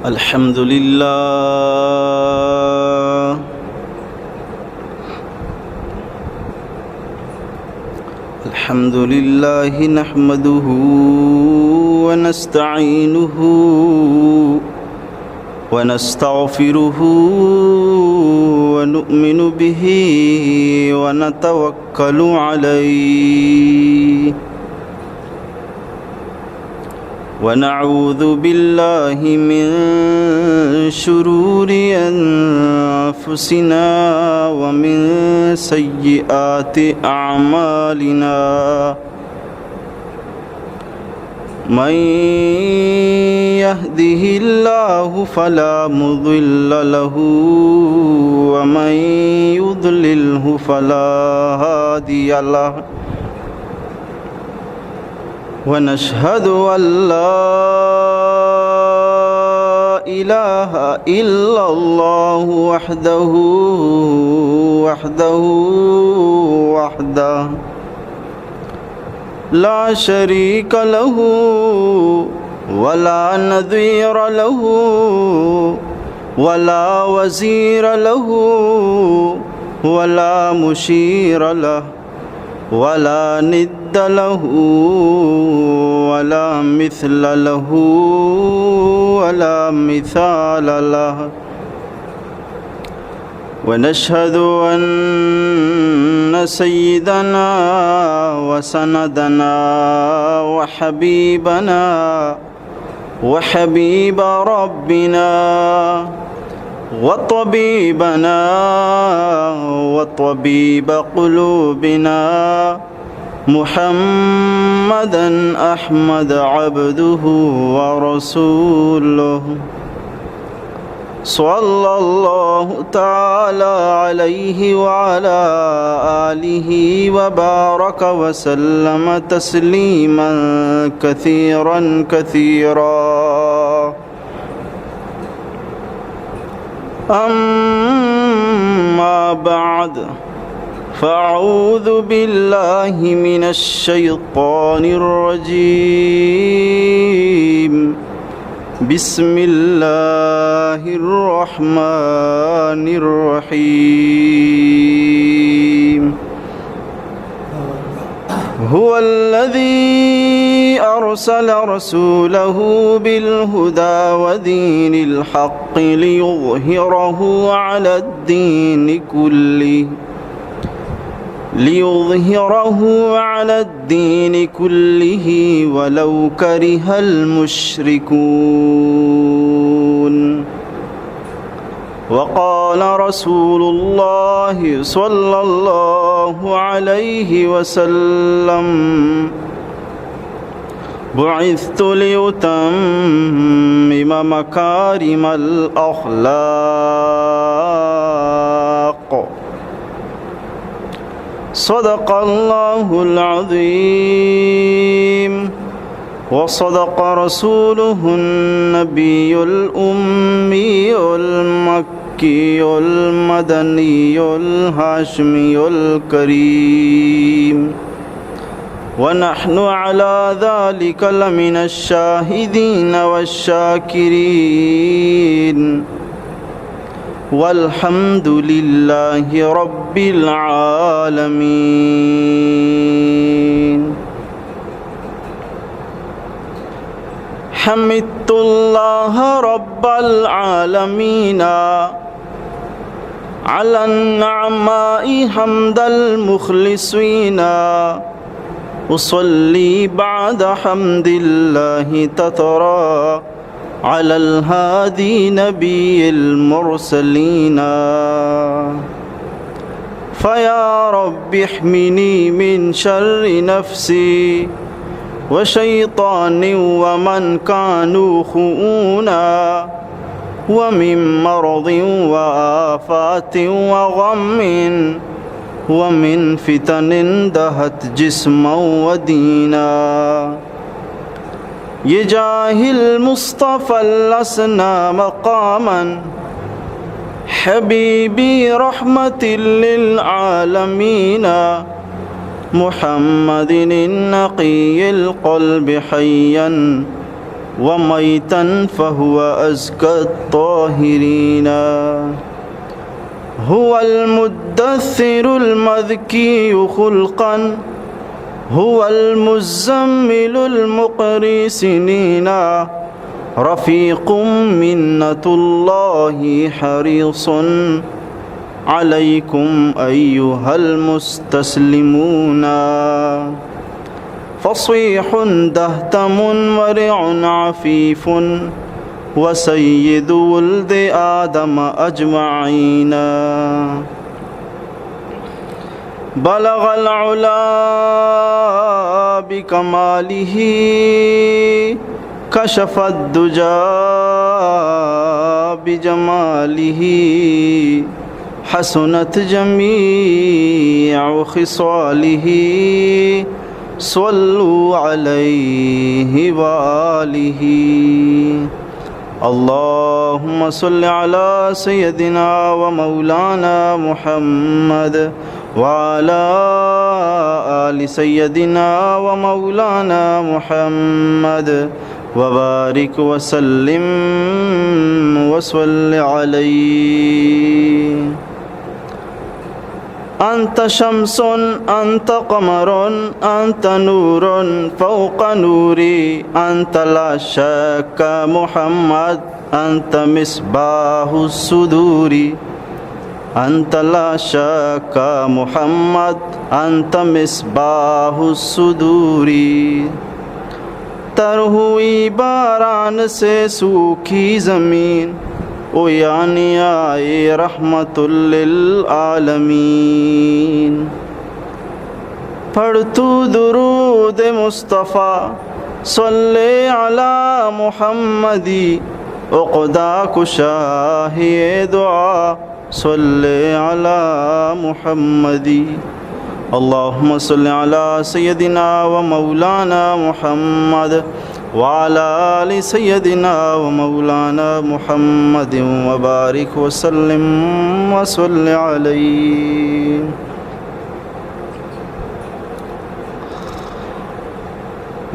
الحمد لله الحمد لله نحمده ونستعينه ونستغفره ونؤمن به ونتوكل عليه ونعوذ بالله من شرور أنفسنا ومن سيئات أعمالنا من يهده الله فلا مضل له ومن يضلله فلا هادي له ونشهد أن لا إله إلا الله وحده لا شريك له ولا نظير له ولا وزير له ولا مشير له ولا ند له ولا مثل له ولا مثال له ونشهد أن سيدنا وسندنا وحبيب ربنا وطبيبنا وطبيب قلوبنا محمدا أحمد عبده ورسوله صلى الله تعالى عليه وعلى آله وبارك وسلم تسليما كثيرا أما بعد فأعوذ بالله من الشيطان الرجيم بسم الله الرحمن الرحيم هو الذي أرسل رسوله بالهدى ودين الحق ليظهره على الدين كله ولو كره المشركون وقال رسول الله صلى الله عليه وسلم بعثت لأتمم مكارم الأخلاق صدق الله العظيم وصدق رسوله النبي الأمي المكي المدني الهاشمي الكريم ونحن على ذلك لمن الشاهدين والشاكرين والحمد لله رب العالمين حمدت الله رب العالمين على النعماء حمد المخلصين أصلي بعد حمد الله تترى على الهادي نبي المرسلين فيا رب احمني من شر نفسي وشيطان ومن كانوا خؤونا ومن مرض وآفات وغم ومن فتن دهت جسما ودينا يجاه المصطفى لسنا مقاما حبيبي رحمة للعالمين محمد النقي القلب حيا وميتا فهو أزكى الطاهرين هو المدثر المذكي خلقا هو المزمل المقري سنينا رفيق منة الله حريص عليكم أيها المستسلمون فصيح دهتم ورع عفيف وسيد ولد آدم أجمعين بلغ العلا بكماله كشف الدجى بجماله حسنت جميع خصاله صلوا عليه وآله اللهم صل على سيدنا ومولانا محمد وعلى آل سيدنا ومولانا محمد وبارك وسلم وصل عليه أنت شمس أنت قمر أنت نور فوق نوري أنت لا شك محمد أنت مصباح الصدور أنت لا شك محمد أنت مصباح الصدور تر ہوئی باران سے سوکھی زمین او یعنی آئے رحمت للعالمین پڑھ تو درود مصطفیٰ صلی علی محمدی عقدہ کشاہ دعا صلی علی محمدی اللهم صل على سيدنا ومولانا محمد وعلى آل سيدنا ومولانا محمد وبارك وسلم وصل عليه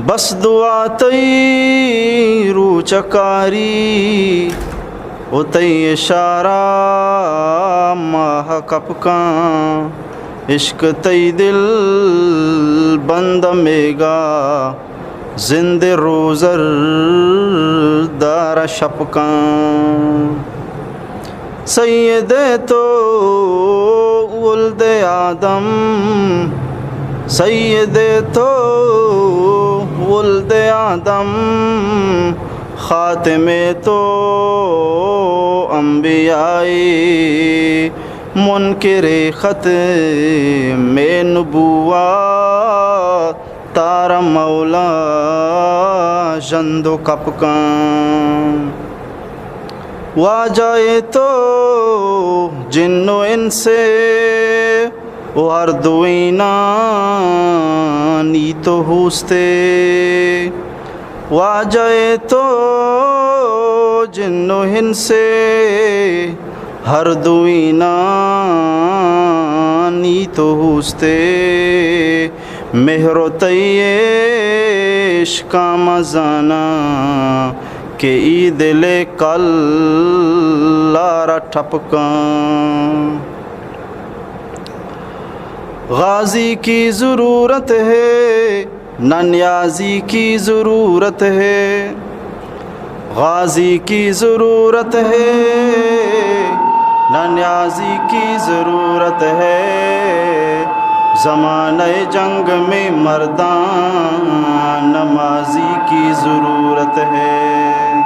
بس دعا تی روچکاری او تی اشارہ ماہ کپکان عشق تی دل بند میگا زند روزر دار شپکان سید تو ولد آدم سید تو ولد آدم خاتم تو انبیائی منکر خط میں نبوت تارا مولا جند و کپکان واجائے تو جن و ان سے اردوینانی تو ہوستے واجائے تو جن و ان سے ہر دوینانی تو ہوستے مہر و تیش کا مزانا کہ ای دل کل لارا ٹھپکان غازی کی ضرورت ہے نہ نیازی کی ضرورت ہے غازی کی ضرورت ہے نہ نیازی کی ضرورت ہے زمانہ جنگ میں مردان نمازی کی ضرورت ہے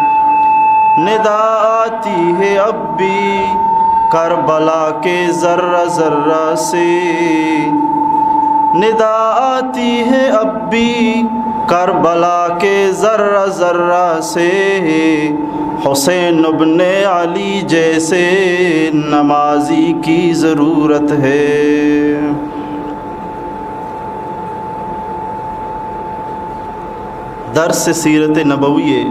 ندا آتی ہے اب بھی کربلا کے ذرہ ذرہ سے ندا آتی ہے اب بھی کربلا کے ذرہ ذرہ سے حسین ابن علی جیسے نمازی کی ضرورت ہے درس سیرت نبوی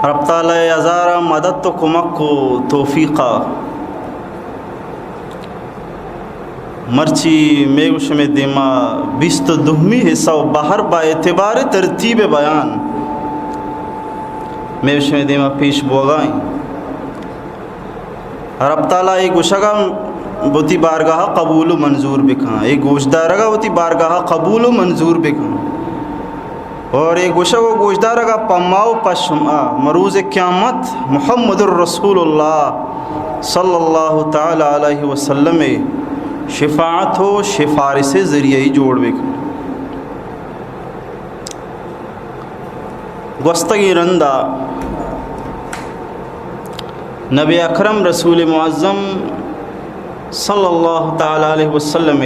رب تعالی ہزارہ مدد تو کمک کو توفیقہ مرچی میگوش میں دیما 22 حصہ و باہر با اعتبار ترتیب بیان میگوش میں دیما پیش بوگائیں رب تعالیٰ ایک گوشگا بوتی بارگاہ قبول و منظور بکھاں، ایک گوشدارگا بوتی بارگاہ قبول و منظور بکھاں، اور ایک گوشگا گوشدارگا پماؤ پشما مروز قیامت محمد الرسول اللہ صلی اللہ تعالی علیہ وسلم شفاعت ہو سفارش ذریعہ ہی جوڑ بکھاں۔ گوستگی رندہ نبی اکرم رسول معظم صلی اللہ تعالی علیہ وسلم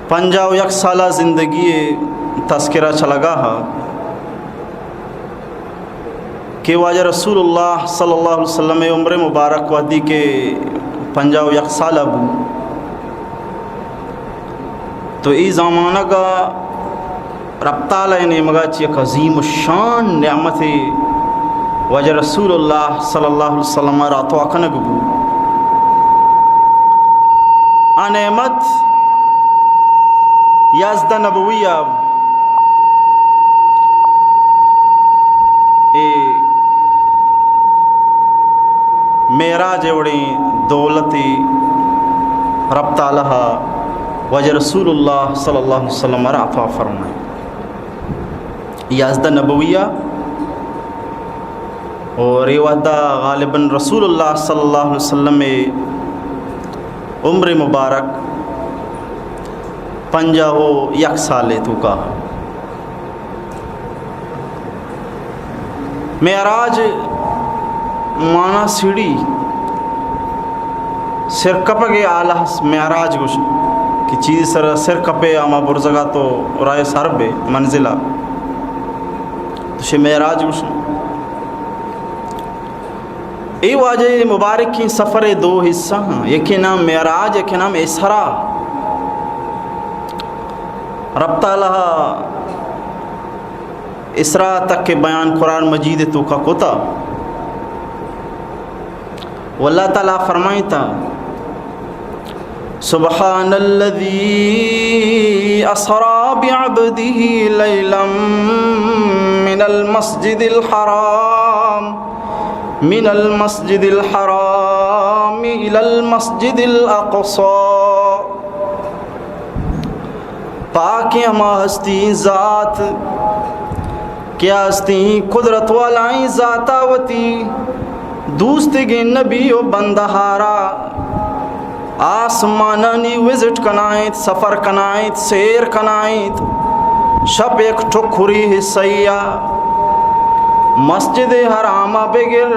51 سالہ زندگی تذکرہ چلگا کہ واجہ رسول اللہ صلی اللہ علیہ وسلم عمر مبارک ودی کے 51 سالہ بو تو ای زمانہ کا رب تعالی نے مگا چی ایک عظیم الشان نعمت واجہ رسول اللہ صلی اللہ علیہ وسلم راتو اکنگ بو نعمت یازدہ نبویہ معراج وڑی دولتی رب تعالی واجہ رسول اللہ صلی اللہ علیہ وسلم راتو فرمائے یازدہ نبویہ اور یہ وعدہ غالباً رسول اللہ صلی اللہ علیہ وسلم میں عمر مبارک 51 سال تو کا معراج مانا سیڑھی سر کپگے آلہ معراج گوش کہ چیز سر کپے آما برزگا تو رائے سر بے منزلہ تو شے معراج گوش ای واجہ مبارک کی سفر 2 حصہ ہیں، ایک نام معراج ایک نام اسرا۔ رب تعالیٰ اسرا تک کے بیان قرآن مجید تو کا کتا واللہ تعالیٰ فرمائیں تا سبحان الذی اسرا بعبدہ لیلا من المسجد الحرام الى المسجد الاقصى۔ پاک ہما ہستی ذات کیا ہستی قدرت والائیں ذاتاوتی دوستگی نبی و بندہارا آسمانانی وزٹ کنائیت سفر کنائیت سیر کنائیت شب ایک ٹھکری حصیہ مسجد حرامہ بگر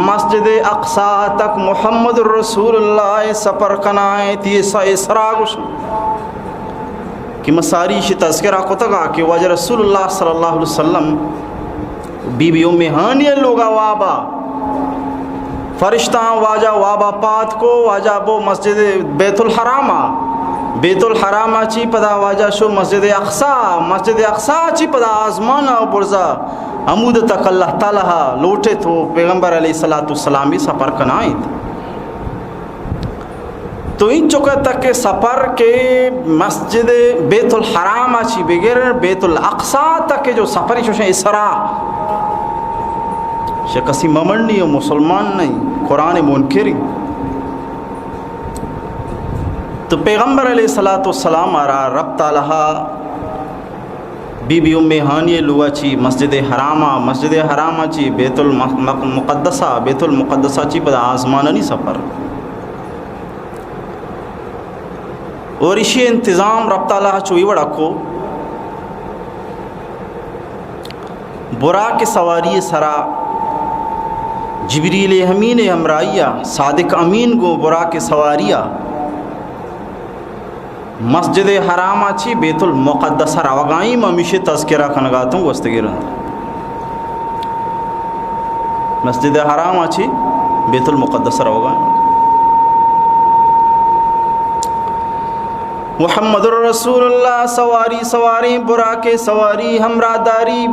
مسجد اقصی تک محمد رسول اللہ سفر کنائیت یہ اسرا گوش کہ مساریش تذکرہ کو تگا کہ واجہ رسول اللہ صلی اللہ علیہ وسلم بی بی ام ہانی لوگا وابا فرشتہ واجہ وابا پات کو واجہ بو مسجد بیت الحرامہ چی پدا واجہ شو مسجد اقصی چی پدا آزمانہ برزا عمود تک اللہ تعالیٰ لوٹے تو پیغمبر علیہ السلام سفر کنائیں تو ان چکا تک کہ سفر کے مسجد بیت الحرام چی بغیر بیت الاقصی تک کے جو سفری چوشیں اسرا کسی ممن نہیں و مسلمان نہیں قرآن منکری تو پیغمبر علیہ السلام آرہا رب تعالیٰ بی بی ام ہانی لوا چی مسجد حرامہ چی بیت المقدسہ چی بدا آزمانانی سفر اور اسی انتظام رب تعالیٰ چوئی وڑا کو برا کے سواری سرا جبریل امین ہمراہیہ صادق امین کو برا کے سواریہ مسجد حرامہ چی بیت المقدسہ روگائیں ممیشِ تذکرہ کنگاتوں گوستگیرن مسجد حرامہ چی بیت المقدسہ روگائیں محمد رسول اللہ سواری براک سواری ہمراہداری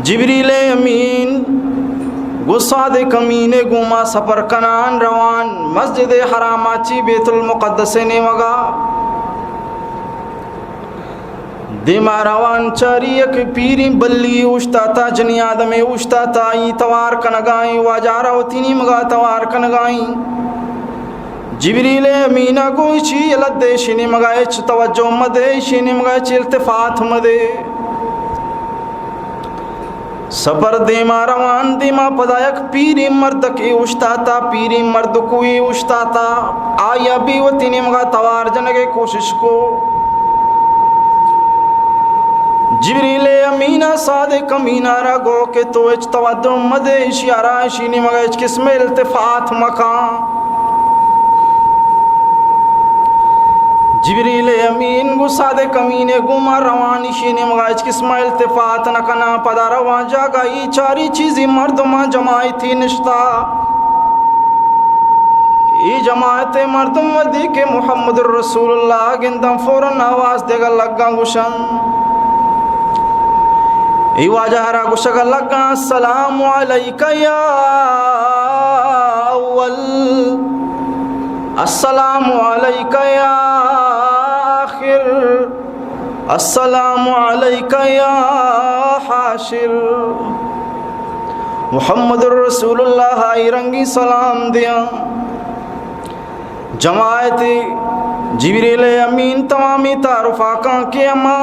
جبریل امین گساد کمینے گوما سفر کنان روان مسجد حرام چی بیت المقدس نے مگا دیما روان چاری یک پیری بلی اوشتا تا جنی آدم اوشتا تا ای توار کنگائیں واجارہ ہوتی مگا توار کنگائیں جبریل امینہ کوئی چی لدے شینی مگا اچ توجہ مدے شینی مگا اچ التفات مدے سفر دیما روان دیما پدا یک پیری مرد کی اوشتا تا پیری مرد کوئی اوشتا تا آیا بھی ہوتی مگا توار جنگے کوشش کو جبریل امینہ صادق امینہ را گو کہ تو اچ توجہ مدے اشیارہ شینی مگا اچ قسم التفات مکان جبریل امین گو صادق امینے گوما روانی شینی مگا اچ قسم التفات نکنا پدا روان جاگا ای چاری چیزی مردمہ جماعی تھی نشتا ای جماعت مردم ودی کہ محمد رسول اللہ گندم فوراً آواز دے گا لگا گوشن ای واجہ را گوشگا لگا السلام علیکہ یا اول السلام علیکہ یا آخر السلام علیکہ یا حاشر محمد رسول اللہ آئی رنگی سلام دیا جماعت جبریل امین تمامی تعارف آقا کے اما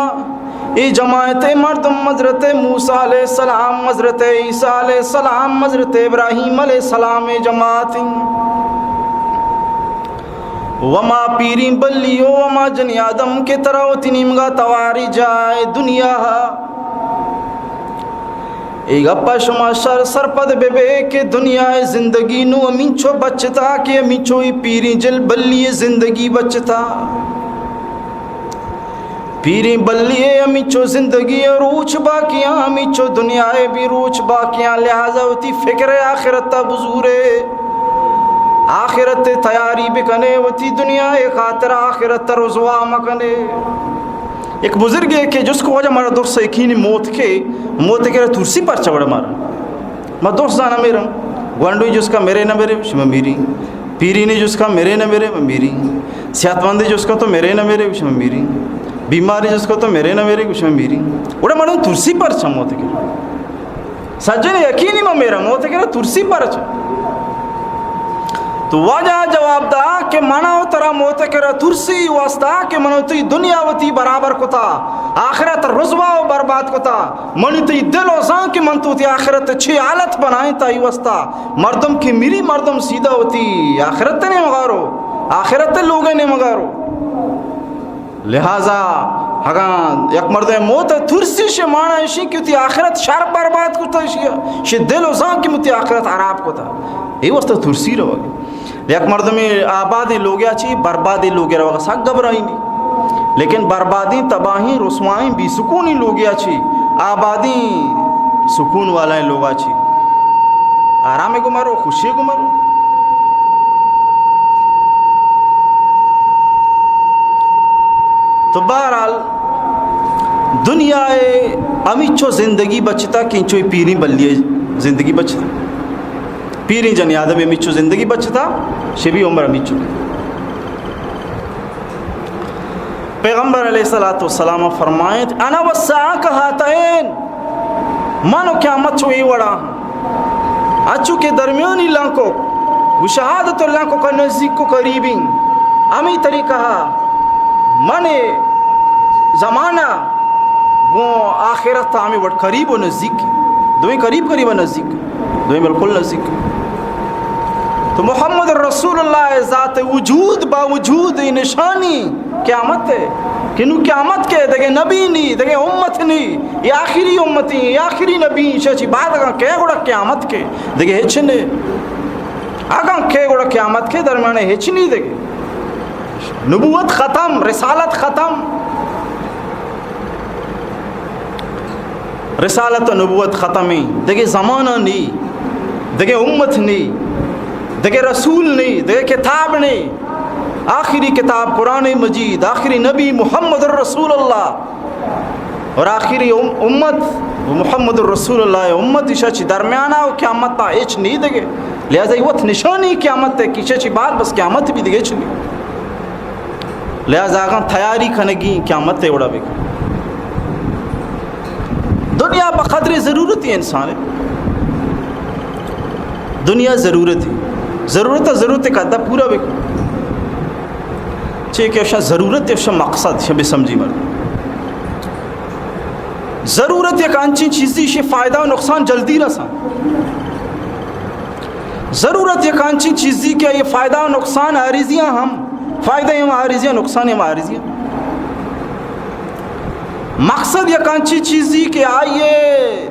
ای جماعت مردم حضرت موسیٰ علیہ السلام حضرت عیسیٰ علیہ السلام حضرت ابراہیم علیہ السلام جماعت وما پیری بلیو وما جنی آدم کے طرح تنیمگا تواری جائے دنیا ایک اپا شما سرپد بے بے کہ دنیا زندگی نو امینچو بچتا کہ امینچوی پیری جل بلی زندگی بچتا پیری بلی امینچو زندگی روچ باقیاں امینچو دنیا بھی روچ باقیاں لہذا ہوتی فکر آخرت بزورے آخرت تیاری بکنے وتی دنیا خاطر آخرت رضوا مکنے ایک بزرگ ہے کہ جس کو وجہ ہمارا دوست یقینی موت کے ترسی پر چوڑ مارا میں دوست جانا میرا گوانڈوی جس کا میرے نہ میرے وش میں میری پیری نے جس کا میرے نہ میرے میں میری صحت مند جس کا تو میرے نہ میرے وش میں میری بیماری جس کو تو میرے نہ میرے وش میں میری وڑا مارا ترسی پر چھ موت کے سجن یقینی میں میرا موت کے ترسی پر چھ تو واجہ جواب دا کہ منو ترا موت کرا ترسی واسطہ کہ منو تی دنیا وتی برابر کتا آخرت رضوا و برباد کتا منو تی دل و زان کہ من تو تی آخرت چھ حالت بنائیں تا ای واسطہ مردم کی میری مردم سیدھا ہوتی آخرت نے مگارو آخرت لوگے نے مگارو لہذا ہگاں یک مرد موت ترسی سے مانا اشی کہ تی آخرت شر برباد کتا اشی دل و زان کہ متی آخرت عراب کتا ای واسطہ ترسی رو گی یک مرد میں آبادی لوگیا چی بربادی لوگیا رہا سک گھبرائی نہیں لیکن بربادی تباہی رسوائیں بھی سکونی لوگیا چی آبادی سکون والا لوگا چی آرام کو مرو خوشی کو مرو تو بہرحال دنیا امیچو زندگی بچتا کنچو پیری بلی زندگی بچتا پیری جنی آدم امیچو زندگی بچتا شبی عمر امیچو پیغمبر علیہ السلام فرمائیں انا والساعہ کہاتین مانو قیامت چوئی وڑا اچو کے درمیانی لانکو وہ شہادت لانکو کا نزدیک کو قریبی امی طریقہ مانے زمانہ وہ آخرت ہمیں وڑ قریب و نزدیک دوئیں قریب قریب و نزدیک دوئیں بالکل نزدیک تو محمد رسول اللہ ذات وجود باوجود نشانی قیامت ہے کنو قیامت کے دگے نبی نہیں دگے امت نہیں یہ آخری امتی یہ آخری نبی شچی بعد اگاں کہے گوڑا قیامت کے دگے ہچ نے اگاں کہے گوڑا قیامت کے درمیانے ہچ نہیں دگے نبوت ختم رسالت ختم رسالت و نبوت ختمی دگے زمانہ نہیں دگے امت نہیں دگے رسول نہیں دگے کتاب نہیں آخری کتاب قرآن مجید آخری نبی محمد رسول اللہ اور آخری امت محمد الرسول اللہ امت اشاچی درمیانہ و قیامت تا ایچ نہیں دگے لہذا یہ وقت نشانی قیامت ہے کیچے بات بس قیامت بھی دگے چلی لہذا آگاں تیاری کھنگی قیامت ہے اڑا بھی دنیا بقدر ضرورت ہے انسان ہے دنیا ضرورت ہے ضرورت کا دا پورا بھی چاہے کہ اشا ضرورت ہے اشا مقصد شب سمجھی مرد ضرورت ایک انچی چیزی سے فائدہ و نقصان جلدی رساں ضرورت ایک انچی چیزی کہ یہ فائدہ و نقصان عارضیاں ہم فائدہ ہم عارضیاں نقصان ہم عارضیاں مقصد ایک انچی چیزی کہ آئیے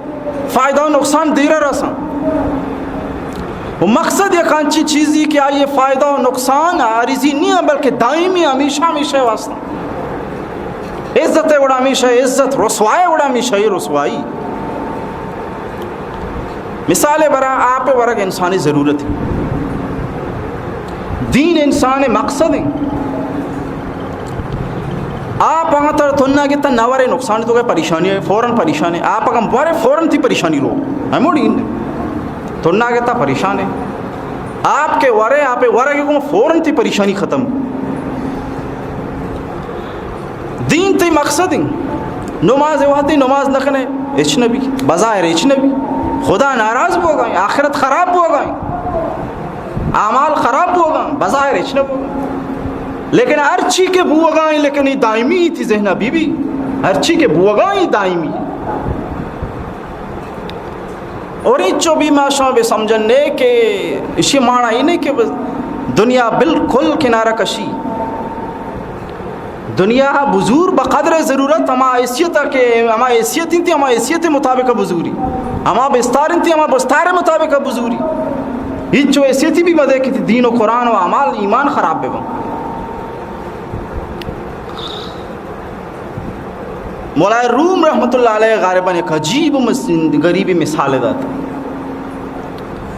فائدہ و نقصان دیرہ رساں مقصد ایک انچی چیزی کہ آئیے فائدہ و نقصان عارضی نہیں ہے بلکہ دائمی ہمیشہ واسطہ عزت اڑا ہمیشہ عزت رسوائی اڑا ہمیشہ رسوائی مثال برا آپ ورگ انسانی ضرورت ہے دین انسان مقصد ہے آپ اگر تر تھننا کہ تن نوارے نقصان تو کہ پریشانی ہے فوراً پریشان ہے آپ اگر بارے فوراً تھی پریشانی رو ہم اڑی تھننا کہ تا پریشان ہے آپ کے ورے آپ ورے کہ فوراً تھی پریشانی ختم دین تی مقصد نماز وحدی نماز نکنے اچنبی بظاہر اچنبی خدا ناراض ہو گئے آخرت خراب ہو گئے اعمال خراب ہو گئے بظاہر اچنب ہو گئے لیکن ہر چی کے بو گئے لیکن یہ دائمی ہی تھی ذہنہ بی بی ہر چی کے بو گئے دائمی اور ایچو بھی ماشاء بے سمجھنے کہ اسی معنی ہی نہیں کہ دنیا بالکل کنارہ کشی دنیا بزرگ بقدر ضرورت ہما حیثیت کہ ہما حیثیت تھی ہما حیثیت مطابق بزوری ہما بستار تھی ہما بستار مطابق بزوری یہ جو حیثیتی بھی بدے کہ دین و قرآن و اعمال ایمان خراب بے مولا روم رحمۃ اللہ علیہ غالباً ایک عجیب غریبی مثال داتا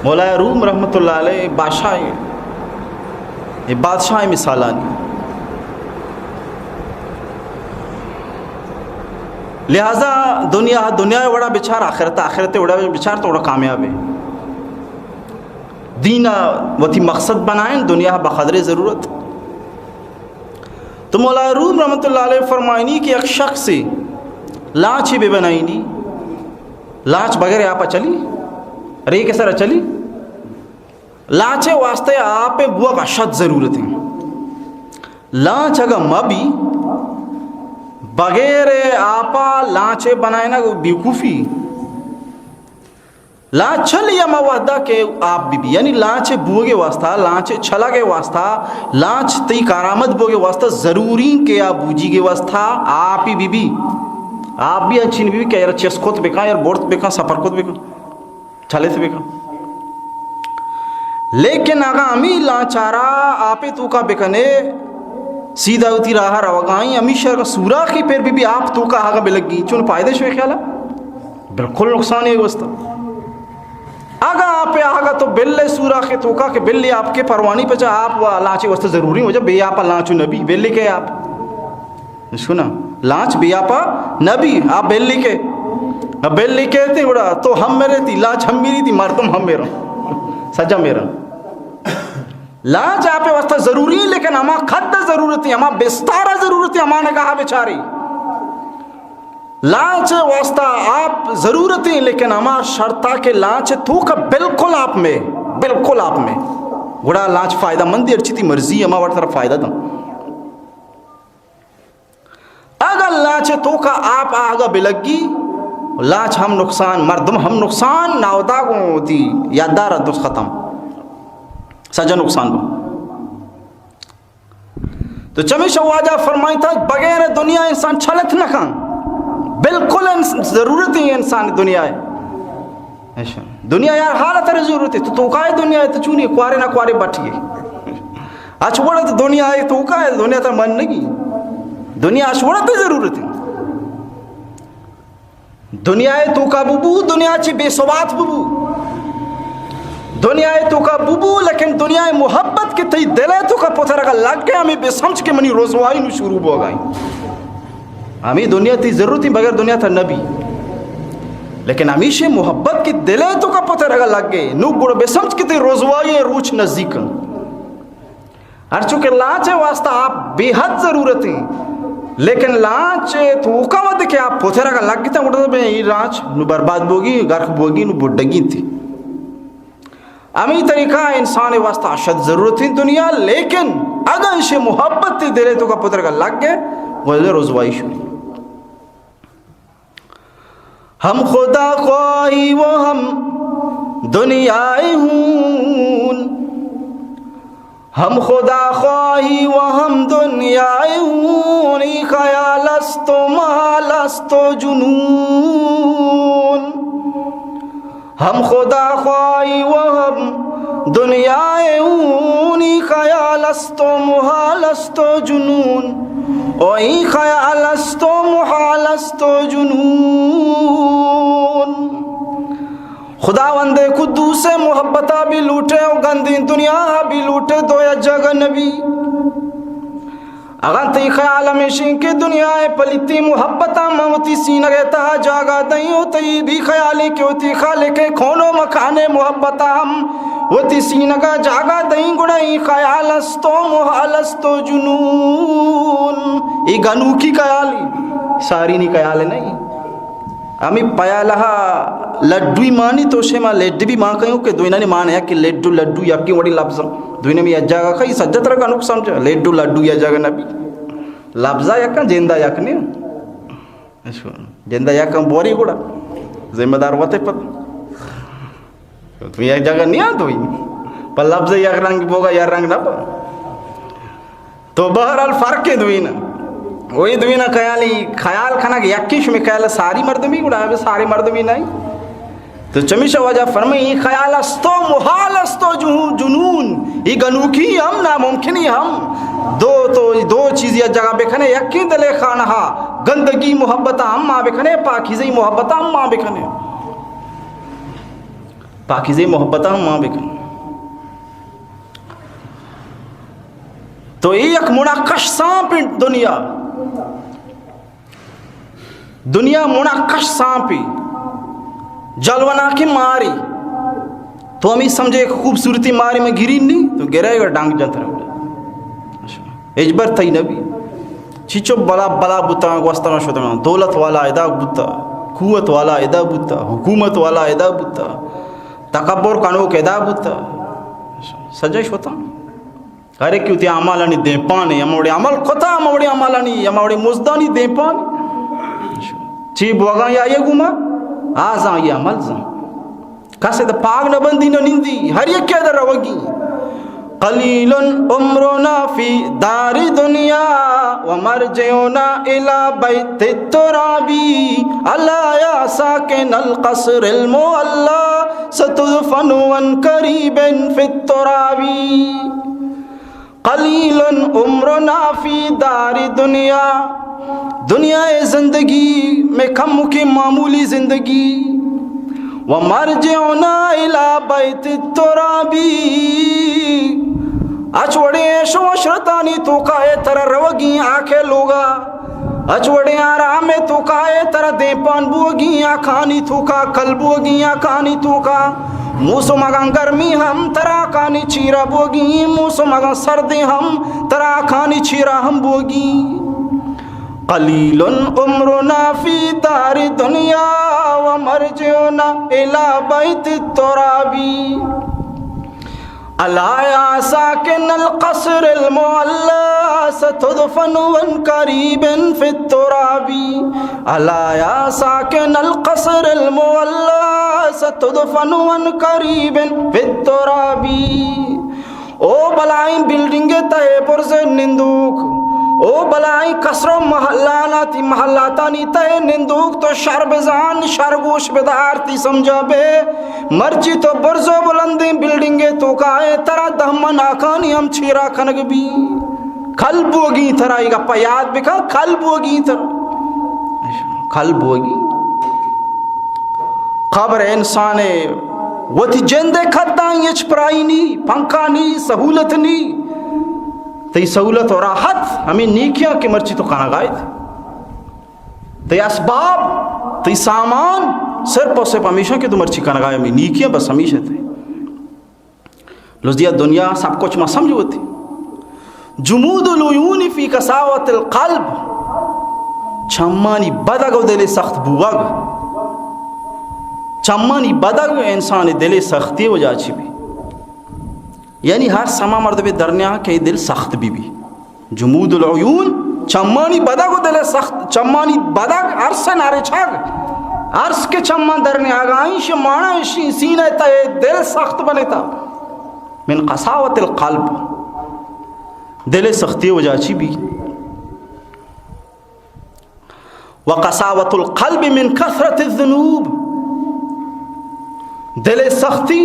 مولا روم رحمۃ اللہ علیہ بادشاہ یہ بادشاہ مثالانی لہذا دنیا وڑا بچار آخرت وڑا بچار تو وڑا کامیاب ہے دین وتی مقصد بنائیں دنیا بقدر ضرورت تو مولا روم رحمۃ اللہ علیہ فرمائنی کہ ایک شخص سے لانچ ہی بے بنائنی لانچ بغیر آپ چلی ارے یہ کیسا چلی لانچے واسطے آپ بوا اشد ضرورت ہے لانچ اگر مبی بغیر آپا لانچے بنائے نا بیوقوفی لانچ چھل یا موحدہ کہ آپ بھی یعنی لانچے بوگے واسطہ لانچے چھلا کے واسطہ لانچ تی کارآمد بوگے واسطہ ضروری کہ آپ بوجی کے واسطہ آپ ہی بھی آپ بھی اچھی بھی کہ یار چیس کوت بکا یار بورت بکا سفر کوت بکا چھلے سے بکا لیکن اگر امی لانچارا آپ تو کا بکنے سیدھا ہوتی راہ روگائیں ہمیشہ کا سورا کی پھر بھی آپ تو کا آگا بلگی چون پائدے شوئے خیالا بالکل نقصان ہے واسطہ آگا آپ آگا تو بلے سورا کے تو کا کہ بلی آپ کے پروانی پہ چاہ آپ لانچے واسطہ ضروری ہو جا بے آپا لانچو نبی بلی کے آپ سنا لانچ بے آپا نبی آپ بلی کے بلی کہتے ہیں بڑا تو ہم میرے تھی لانچ ہم میری تھی مردم ہم میرا سجا میرا لانچ آپ واسطہ ضروری ہے لیکن ہما خد ضرورت ہے ہما بستارہ ضرورت ہے ہما نے کہا بیچاری لانچ واسطہ آپ ضرورت ہے لیکن ہما شرطہ کہ لانچ تو کا بالکل آپ میں گڑا لانچ فائدہ مندی ارچی تھی مرضی ہما وڑ طرف فائدہ دا اگر لانچ تو کا آپ آگا بلگی لانچ ہم نقصان مردم ہم نقصان ناودا کو ہوتی یاددار دوست ختم سجا نقصان با تو چمی شواجہ فرمائی تھا بغیر دنیا انسان چھلت نہ کھان بالکل ضرورت ہے انسان دنیا ہے دنیا یار حالت ہے ضرورت ہے تو کا ہے دنیا ہے تو چونی کوارے نہ کوارے بٹھئے اچھوڑا تو دنیا ہے تو کا ہے دنیا تا من نہیں دنیا اچھوڑا تو ضرورت ہے دنیا ہے تو کا ببو دنیا چی بے ثبات ببو دنیا ہے تو کا ببو لیکن دنیا ہے محبت کے تی دل ہے تو کا پتر اگر لگ گیا ہمیں بے سمجھ کے منی رسوائی نو شروع ہو گئی ہمیں دنیا تھی ضرورت ہی بغیر دنیا تھا نبی لیکن ہمیشہ محبت کی دلے تو کا پتہ رگا لگ گئے نو گڑ بے سمجھ کی تی روزوائی روچ نزدیک ہر چونکہ لانچ واسطہ آپ بے حد ضرورت ہیں لیکن لانچ تو کا وقت کہ آپ پتہ رگا لگ گئی تھا اٹھا بے یہ لانچ نو برباد بوگی گرخ بوگی نو بڑھگی تھی امی طریقہ انسان واسطہ اشد ضرورت ہے دنیا لیکن اگر اسے محبت تھی دلے تو کا پتر کا لگ گئے وہ روزوائی شروع ہم خدا خواہی وہ ہم دنیائے ہون ہم خدا خواہی و ہم دنیائے ہون ای خیال است و محال است و جنون ہم خدا خواہی و ہم دنیائے ہون ای خیال است و محال است و جنون او ای خیال است و محال است و جنون خداوند قدوس محبتہ بھی لوٹے اور گندی دنیا بھی لوٹے دو یا جگہ نبی اگر تی خیال ہمیشہ کہ دنیا پلیتی محبتہ موتی سینہ گہتا جاگا دیں ہوتی بھی خیالی کہ ہوتی خالق کھونو مکانے محبتہ ہم ہوتی سینہ کا جاگا دیں گڑائی خیال استو محال استو جنون یہ گنو کی خیالی ساری نہیں خیال نہیں ہمیں پیا لہا لڈوی مانی تو شے ماں لیڈ بھی ماں کہوں کہ دوینہ نے مانا ہے کہ لیڈو لڈو یا کی وڑی لفظ دوینہ میں یک جاگا کھئی سجت رکھا نک سمجھا لیڈو لڈو یا جاگا نبی لفظہ یکا جیندہ یک نہیں جیندہ یکا بوری گوڑا ذمہ دار ہوتے پت تو یک جاگا نہیں آن دوئی پر لفظ یک رنگ بوگا یا رنگ نہ پا تو بہرحال فرق ہے دوینہ وہی دوینہ خیال کھانا کہ یکیش میں خیال ساری مردمی گوڑا ہے ساری مردمی نہیں تو چمیشہ وجہ فرمائی خیال استو محال استو جنون یہ گنوکی ہم ناممکنی ہم دو چیزیں جگہ بکھنے یکی دلے خانہا گندگی محبتہ ہم ماں بکھنے پاکیزی محبتہ ہم ماں بکھنے پاکیزی محبتہ ہم ماں بکھنے تو یہ ایک منعقش سانپ دنیا منعقش سانپی جلونا کی ماری تو ہمیں سمجھے ایک خوبصورتی ماری میں گری نہیں تو گرائے گا ڈانگ جنتر اجبر تھی نبی چیچو بلا بلا بوتا گوستانا شدنا دولت والا ادا بوتا قوت والا ادا بوتا حکومت والا ادا بوتا تکبر کانوک ادا بوتا سجائش ہوتا ارے کیوں تی عمالانی دیں پانے ہمارے عمل قطع ہمارے عمالانی ہمارے مزدانی دیں پانے چی بوگاں یا یہ گما آزاں یہ عمل زاں کسے دا پاک نبندی نندی ہر یک کیا در روگی قلیل عمرنا فی دار دنیا ومرجعنا الى بیت الترابی اللہ یا ساکن القصر المعلا ستدفن ون قریب فی الترابی قلیل عمرنا فی دار دنیا دنیا زندگی میں کم کی معمولی زندگی ومرجعنا الى بیت الترابی اچوڑے شوشرتانی تو کائے تر روگی آنکھیں لوگا اچوڑے آرام تو کائے تر دیپان بوگی آنکھانی تو کا کل بوگی آنکھانی تو کا موسو مگان گرمی ہم ترا کانی چیرا بوگی موسو مگان سردی ہم ترا کانی چیرا ہم بوگی قلیل عمرنا فی دار دنیا ومرجعنا الى بیت الترابی الا یا ساکن القصر المعلا ستدفن ون قریب فی الترابی الا یا ساکن القصر المعلا ستدفن ون قریب فی الترابی او بلائیں بلڈنگیں تہے پرز نندوک او بلائی کسرو محلاناتی محلاتانی تے نندوک تو شربزان شرگوش بدارتی سمجھا بے مرچی تو برزو بلندیں بلڈنگے تو کائے ترا دہمن آکانی ہم چھیرا کھنگ بھی کھل بوگی ترا ایگا پیاد بکا کھل بوگی ترا کھل بوگی خبر انسانے وہ تھی جندے کھتائیں یچ پرائی نہیں پنکھا نہیں سہولت نہیں تی سہولت اور راحت ہمیں نیکیاں کی مرچی تو کھانا گائے تھے تے اسباب تے سامان صرف اور صرف ہمیشہ کہ تمہر چکا نگاہ میں نیکیاں بس ہمیشہ تھے لزدیا دنیا سب کچھ ما سمجھ ہوتی جمود العیون فی قساوت القلب چمانی بدگ و دل سخت بوگ چمانی بدگ انسان دل سختی ہو جا چی بھی یعنی ہر سما مرد درنیا کہ دل سخت بھی جمود العیون چمانی بدگ و دل سخت چمانی بدگ عرص نارے چھاگ عرص کے چمان درنیا آگائش مانا سینہ تا دل سخت بنے تا من قساوت القلب دل سختی ہو جا چی بھی وقساوت القلب من کثرت الذنوب دل سختی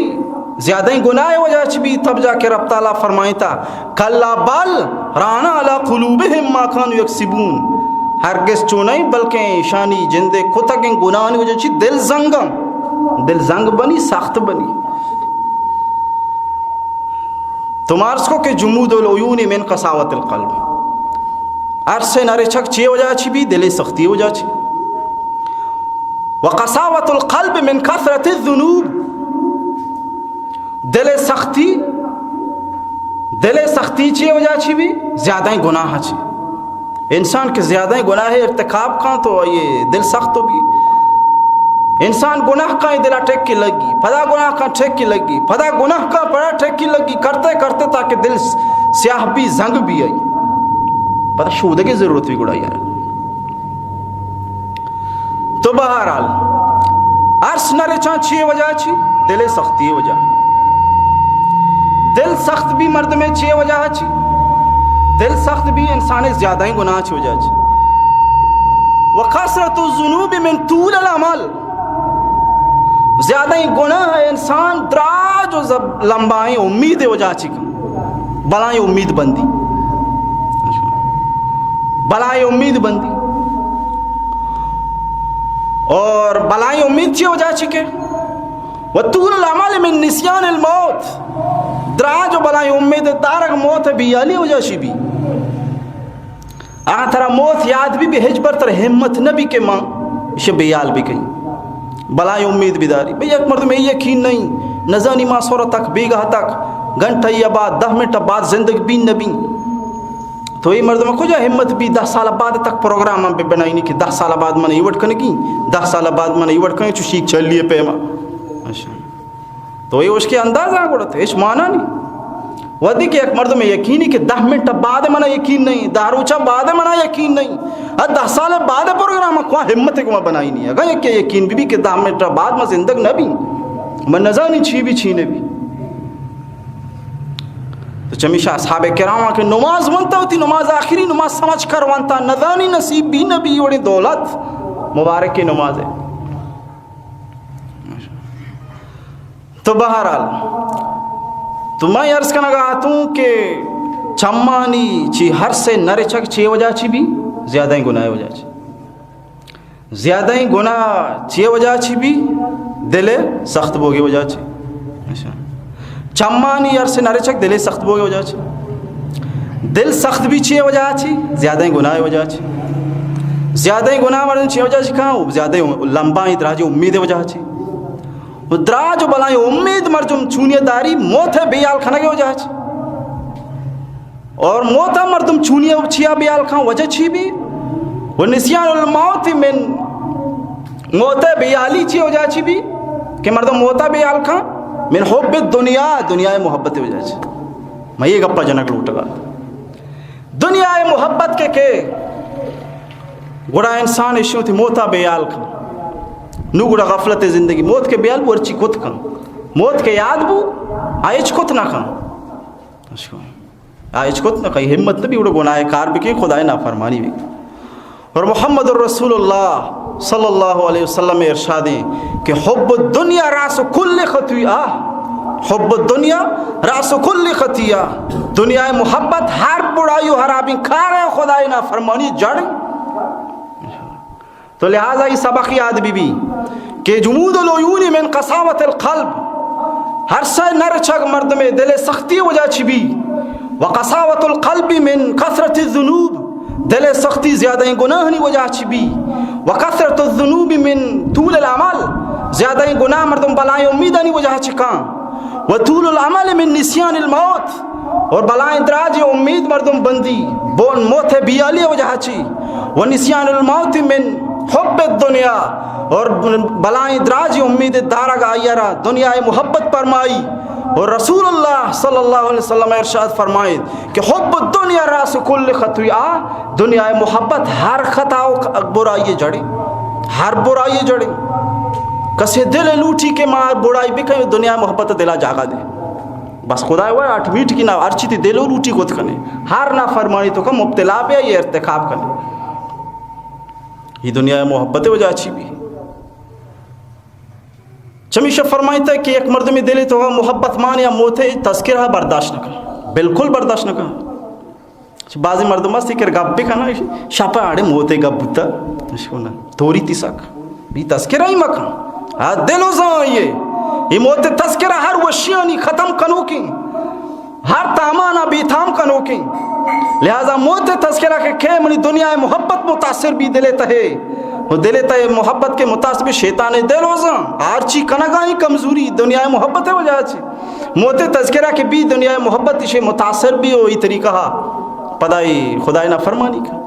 زیادہ گناہ وجہ چ بھی تب جا کے رب تعالیٰ فرمائتا کلا بل رانا علی قلوبہم ما کانوا یکسبون ہرگز چونئی بلکہ شانی جندے کتگیں گناہ وجہ چ دل زنگم دل زنگ بنی سخت بنی تمہارس کو کہ جمود العیون من قساوت القلب عرصے نارے چھک چی وجہ چ بھی دل سختی وجہ چ وقساوت القلب من کثرت الذنوب دل سختی چی وجہ چی بھی زیادہ گناہ چی انسان کے زیادہ گناہ ارتکاب کا تو یہ دل سخت تو بھی انسان گناہ کا دل ٹیک کی لگی پدا گناہ کا ٹیک کی لگی پدا گناہ کا بڑا ٹیک کی لگی کرتے کرتے تاکہ دل سیاہ بھی زنگ بھی آئی پتہ شودے کی ضرورت بھی گڑا یار تو بہرحال عرص نہ رچا چی وجہ چی دل سختی وجہ دل سخت بھی مرد میں چی وجہ چی دل سخت بھی انسان زیادہ ہی گناہ چی وجہ چی وکثرت الذنوب من طول العمل زیادہ ہی گناہ ہے انسان دراج و لمبائیں امید وجہ چی بلائیں امید بندی بلائیں امید بندی اور بلائیں امید چی وجہ چی کہ وطول العمل من نسیان الموت دراج و بلائیں امید دارک موت بھی علی وجہ چی بھی آن ترہ موت یاد بھی ہج پر تر ہمت نبی کے ماں اسے بیال بھی کہیں بلائیں امید بھی داری بھئی ایک مرد میں یقین نہیں نزانی ماں سورہ تک بیگاہ تک گھنٹہ یا بعد 10 منٹ بعد زندگی بھی نبی تو یہ مرد میں کجا ہمت بھی 10 سال بعد تک پروگرام ہم پہ بنائی نہیں کہ 10 سال بعد میں یہ وٹ کرنے کی 10 سال بعد میں یہ وٹ کرنے چو شیک چل لیے پیما تو یہ اس کے انداز آگوڑا تھا اس معنی نہیں ودی کہ ایک مرد میں یقینی کہ 10 منٹ بعد منا یقین نہیں داروچہ بعد منا یقین نہیں 10 سال بعد پروگرام کو ہمت کو میں بنائی نہیں اگر یہ کہ یقین بھی کہ 10 منٹ بعد میں زندگ نبی میں نظانی چھی بھی چھینے بھی تو چمیشہ اصحاب کرام کہ نماز ونتا ہوتی نماز آخری نماز سمجھ کر ونتا نظانی نصیب بھی نبی وڑی دولت مبارک کی نماز ہے تو بہرحال تو میں عرض کرنا گا ہوں کہ چمانی چی ہر سے نرے چک چی وجہ چی بھی زیادہ ہی گناہ وجہ چی زیادہ ہی گناہ چی وجہ چی بھی دل سخت بوگی وجہ چی چمانی عرص سے نرے چک دل سخت بوگی وجہ چی دل سخت بھی چی وجہ چی زیادہ ہی گناہ وجہ چی زیادہ ہی گناہ مردن چی وجہ چی کہاں زیادہ ہی لمبا ہی دراجی امید وجہ چی دراج و بلائیں امید مرجم چونیہ داری موت ہے بیال کھانا کے وجہ چی اور موت ہے مردم چونیہ چیا بیال کھانا وجہ چی بھی وہ نسیان الموت من موت ہے بیالی چی وجہ چی بھی کہ مردم موت ہے بیال کھانا من حب دنیا دنیا محبت وجہ چی میں یہ گپا جنک لوٹ گا دنیا محبت کے گڑا انسان اشیوں تھی موت ہے بیال کھانا نو گڑا غفلت زندگی موت کے بیال بو ارچی کت کن موت کے یاد بو آئیچ کت نہ کن آئیچ کت نہ کئی ہمت نبی اڑو گناہ کار بکی خدای نافرمانی بھی اور محمد الرسول اللہ صلی اللہ علیہ وسلم ارشادیں کہ حب الدنیا راس کل خطیہ حب الدنیا راس کل خطیہ دنیا محبت ہر بڑائی و حرابی کار ہے خدای نافرمانی جڑ تو لہذا یہ سبق یاد بھی کہ جمود العیون من قساوت القلب ہر سے نر چگ مرد میں دل سختی وجہ چی بھی وقساوت القلب من کثرت الذنوب دل سختی زیادہ گناہ نہیں وجہ چی بھی وکثرت الذنوب من طول العمل، زیادہ ہی گناہ مردم بلائیں امیدہ نہیں وجہ چکاں، وطول العمل من نسیان الموت، اور بلائیں دراج امید مردم بندی بون موت بیالی وجہ چی، ونسیان الموت من حب الدنیا، اور بلائیں دراج امید دارگ آئیرہ دنیا محبت فرمائی، اور رسول اللہ صلی اللہ علیہ وسلم ارشاد فرمائے کہ حب الدنیا راس کل خطیئہ، دنیا محبت ہر خطا و برائی جڑی، ہر برائی جڑی، کسی دل لوٹی کے مار برائی بکے دنیا محبت دلا جاگا دے، بس خدا وہ اٹھ میٹ کی نہ ارچی تھی دلو لوٹی کو کنے، ہر نہ فرمانی تو کم مبتلا پہ یہ ارتکاب کنے، یہ دنیا محبت وجہ اچھی بھی چمیشہ فرمائیتا ہے کہ ایک مرد میں دلی تو محبت مان یا موت ہے تذکرہ برداشت نہ کر، بالکل برداشت نہ کر، بعضی مردم ہستی کہ گپ بھی کھانا شاپا آڑے موت ہے گپ بتا توری تیساک بھی تذکرہ ہی مکان دلو زمان یہ موت تذکرہ ہر وشیانی ختم کنو کی، ہر تامانا بھی تھام کنو کی، لہذا موت تذکرہ کے کھے منی دنیا محبت متاثر بھی دلیتا ہے، وہ دلیتا ہے محبت کے متاثر شیطان دل وزن آرچی کنگائی کمزوری دنیا محبت ہے وجہ چی، موت تذکرہ کے بھی دنیا محبت اسے متاثر بھی ہوئی طریقہ پدائی خدای نہ فرمانی کا،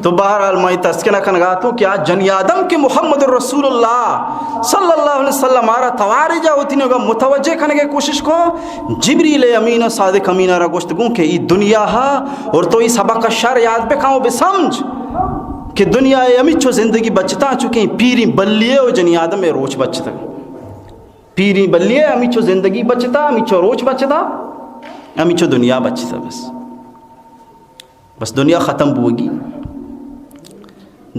تو بہرحال میں تذکرہ کنگا تو کیا جنی آدم کے محمد رسول اللہ صلی اللہ علیہ وسلم آرہ توارجہ ہوتی نے متوجہ کرنے کے کوشش کو، جبریل امین صادق امین آرہ گوشتگوں کہ یہ دنیا ہا اور تو یہ سبق شر یاد بکھاؤں بے سمجھ کہ دنیا امیچو زندگی بچتا چکیں پیری بلیے و جنی آدم میں روچ بچتا، پیری بلیے امیچو زندگی بچتا، امیچو روچ بچتا، امیچو دنیا بچتا، بس دنیا ختم ہوگی،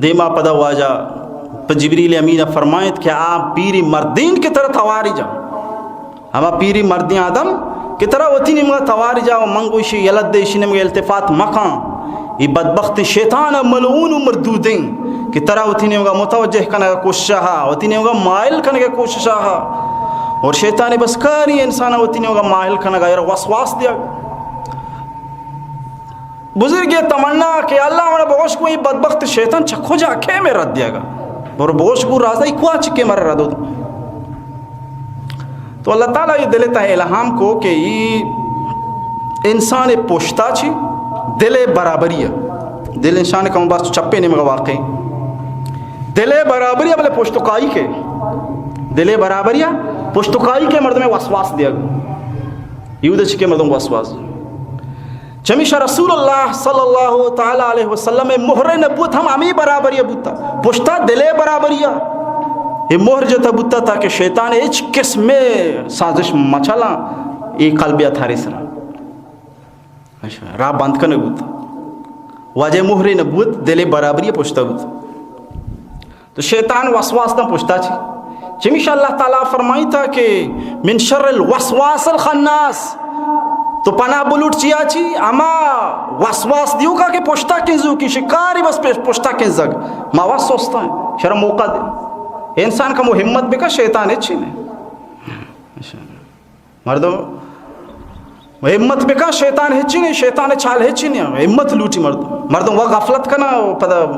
دیما پدا واجہ پا جبریل امین فرمائیت کہ آپ پیری مردین کی طرح تواری جا، ہما پیری مردین آدم کی طرح ہوتی نمگا تواری جا و منگوشی یلد دیشی نمگا التفات مکان، یہ بدبخت شیطان ملعون و مردودیں کی طرح ہوتی نمگا متوجہ کرنے کا کوششہ ہوتی نمگا مائل کرنے کا کوششہ، اور شیطان بس کاری انسان ہوتی نمگا مائل کرنے کا وسواس دیا، بزرگ یہ تمنا کہ اللہ ہمارا بغوش کو یہ بدبخت شیطان چکھو جا کے میں رد دیا گا اور بغوش کو رازہ ہی کوا چکے مر رد دو، تو اللہ تعالیٰ یہ دلتا ہے الہام کو کہ یہ انسان پوشتا چھی دل برابری ہے، دل انسان کا مباس چپے نہیں مگا واقعی دل برابری ہے بلے پوشتکائی کے، دل برابری ہے پوشتکائی کے مرد میں وسواس دیا گا، یہود چکے مردوں وسواس چمیشہ رسول اللہ صلی اللہ تعالیٰ علیہ وسلم مہر نبوت ہم امی برابری بوتا پوشتا دلے برابری یہ مہر جو تا بوتا تھا کہ شیطان ایچ قسم سازش مچالا یہ قلبیہ تھاری سرا راہ بند کرنے بوتا واجہ مہر نبوت دلے برابری پوشتا بوتا، تو شیطان وسواس نہ پوشتا چمیشہ اللہ تعالیٰ فرمائی تھا کہ من شر الوسواس الخناس، تو پناہ بلوٹ چیا چی اما وسواس دیو کا کہ پوشتا کنزو کی شکاری بس پوشتا کنزگ ما وسوستا ہے شرم موقع دے انسان کا محمد بکا شیطان ہے چینے مردو محمد بکا شیطان ہے چینے، شیطان چال ہے چینے، محمد لوٹی مردو وہ غفلت کا نا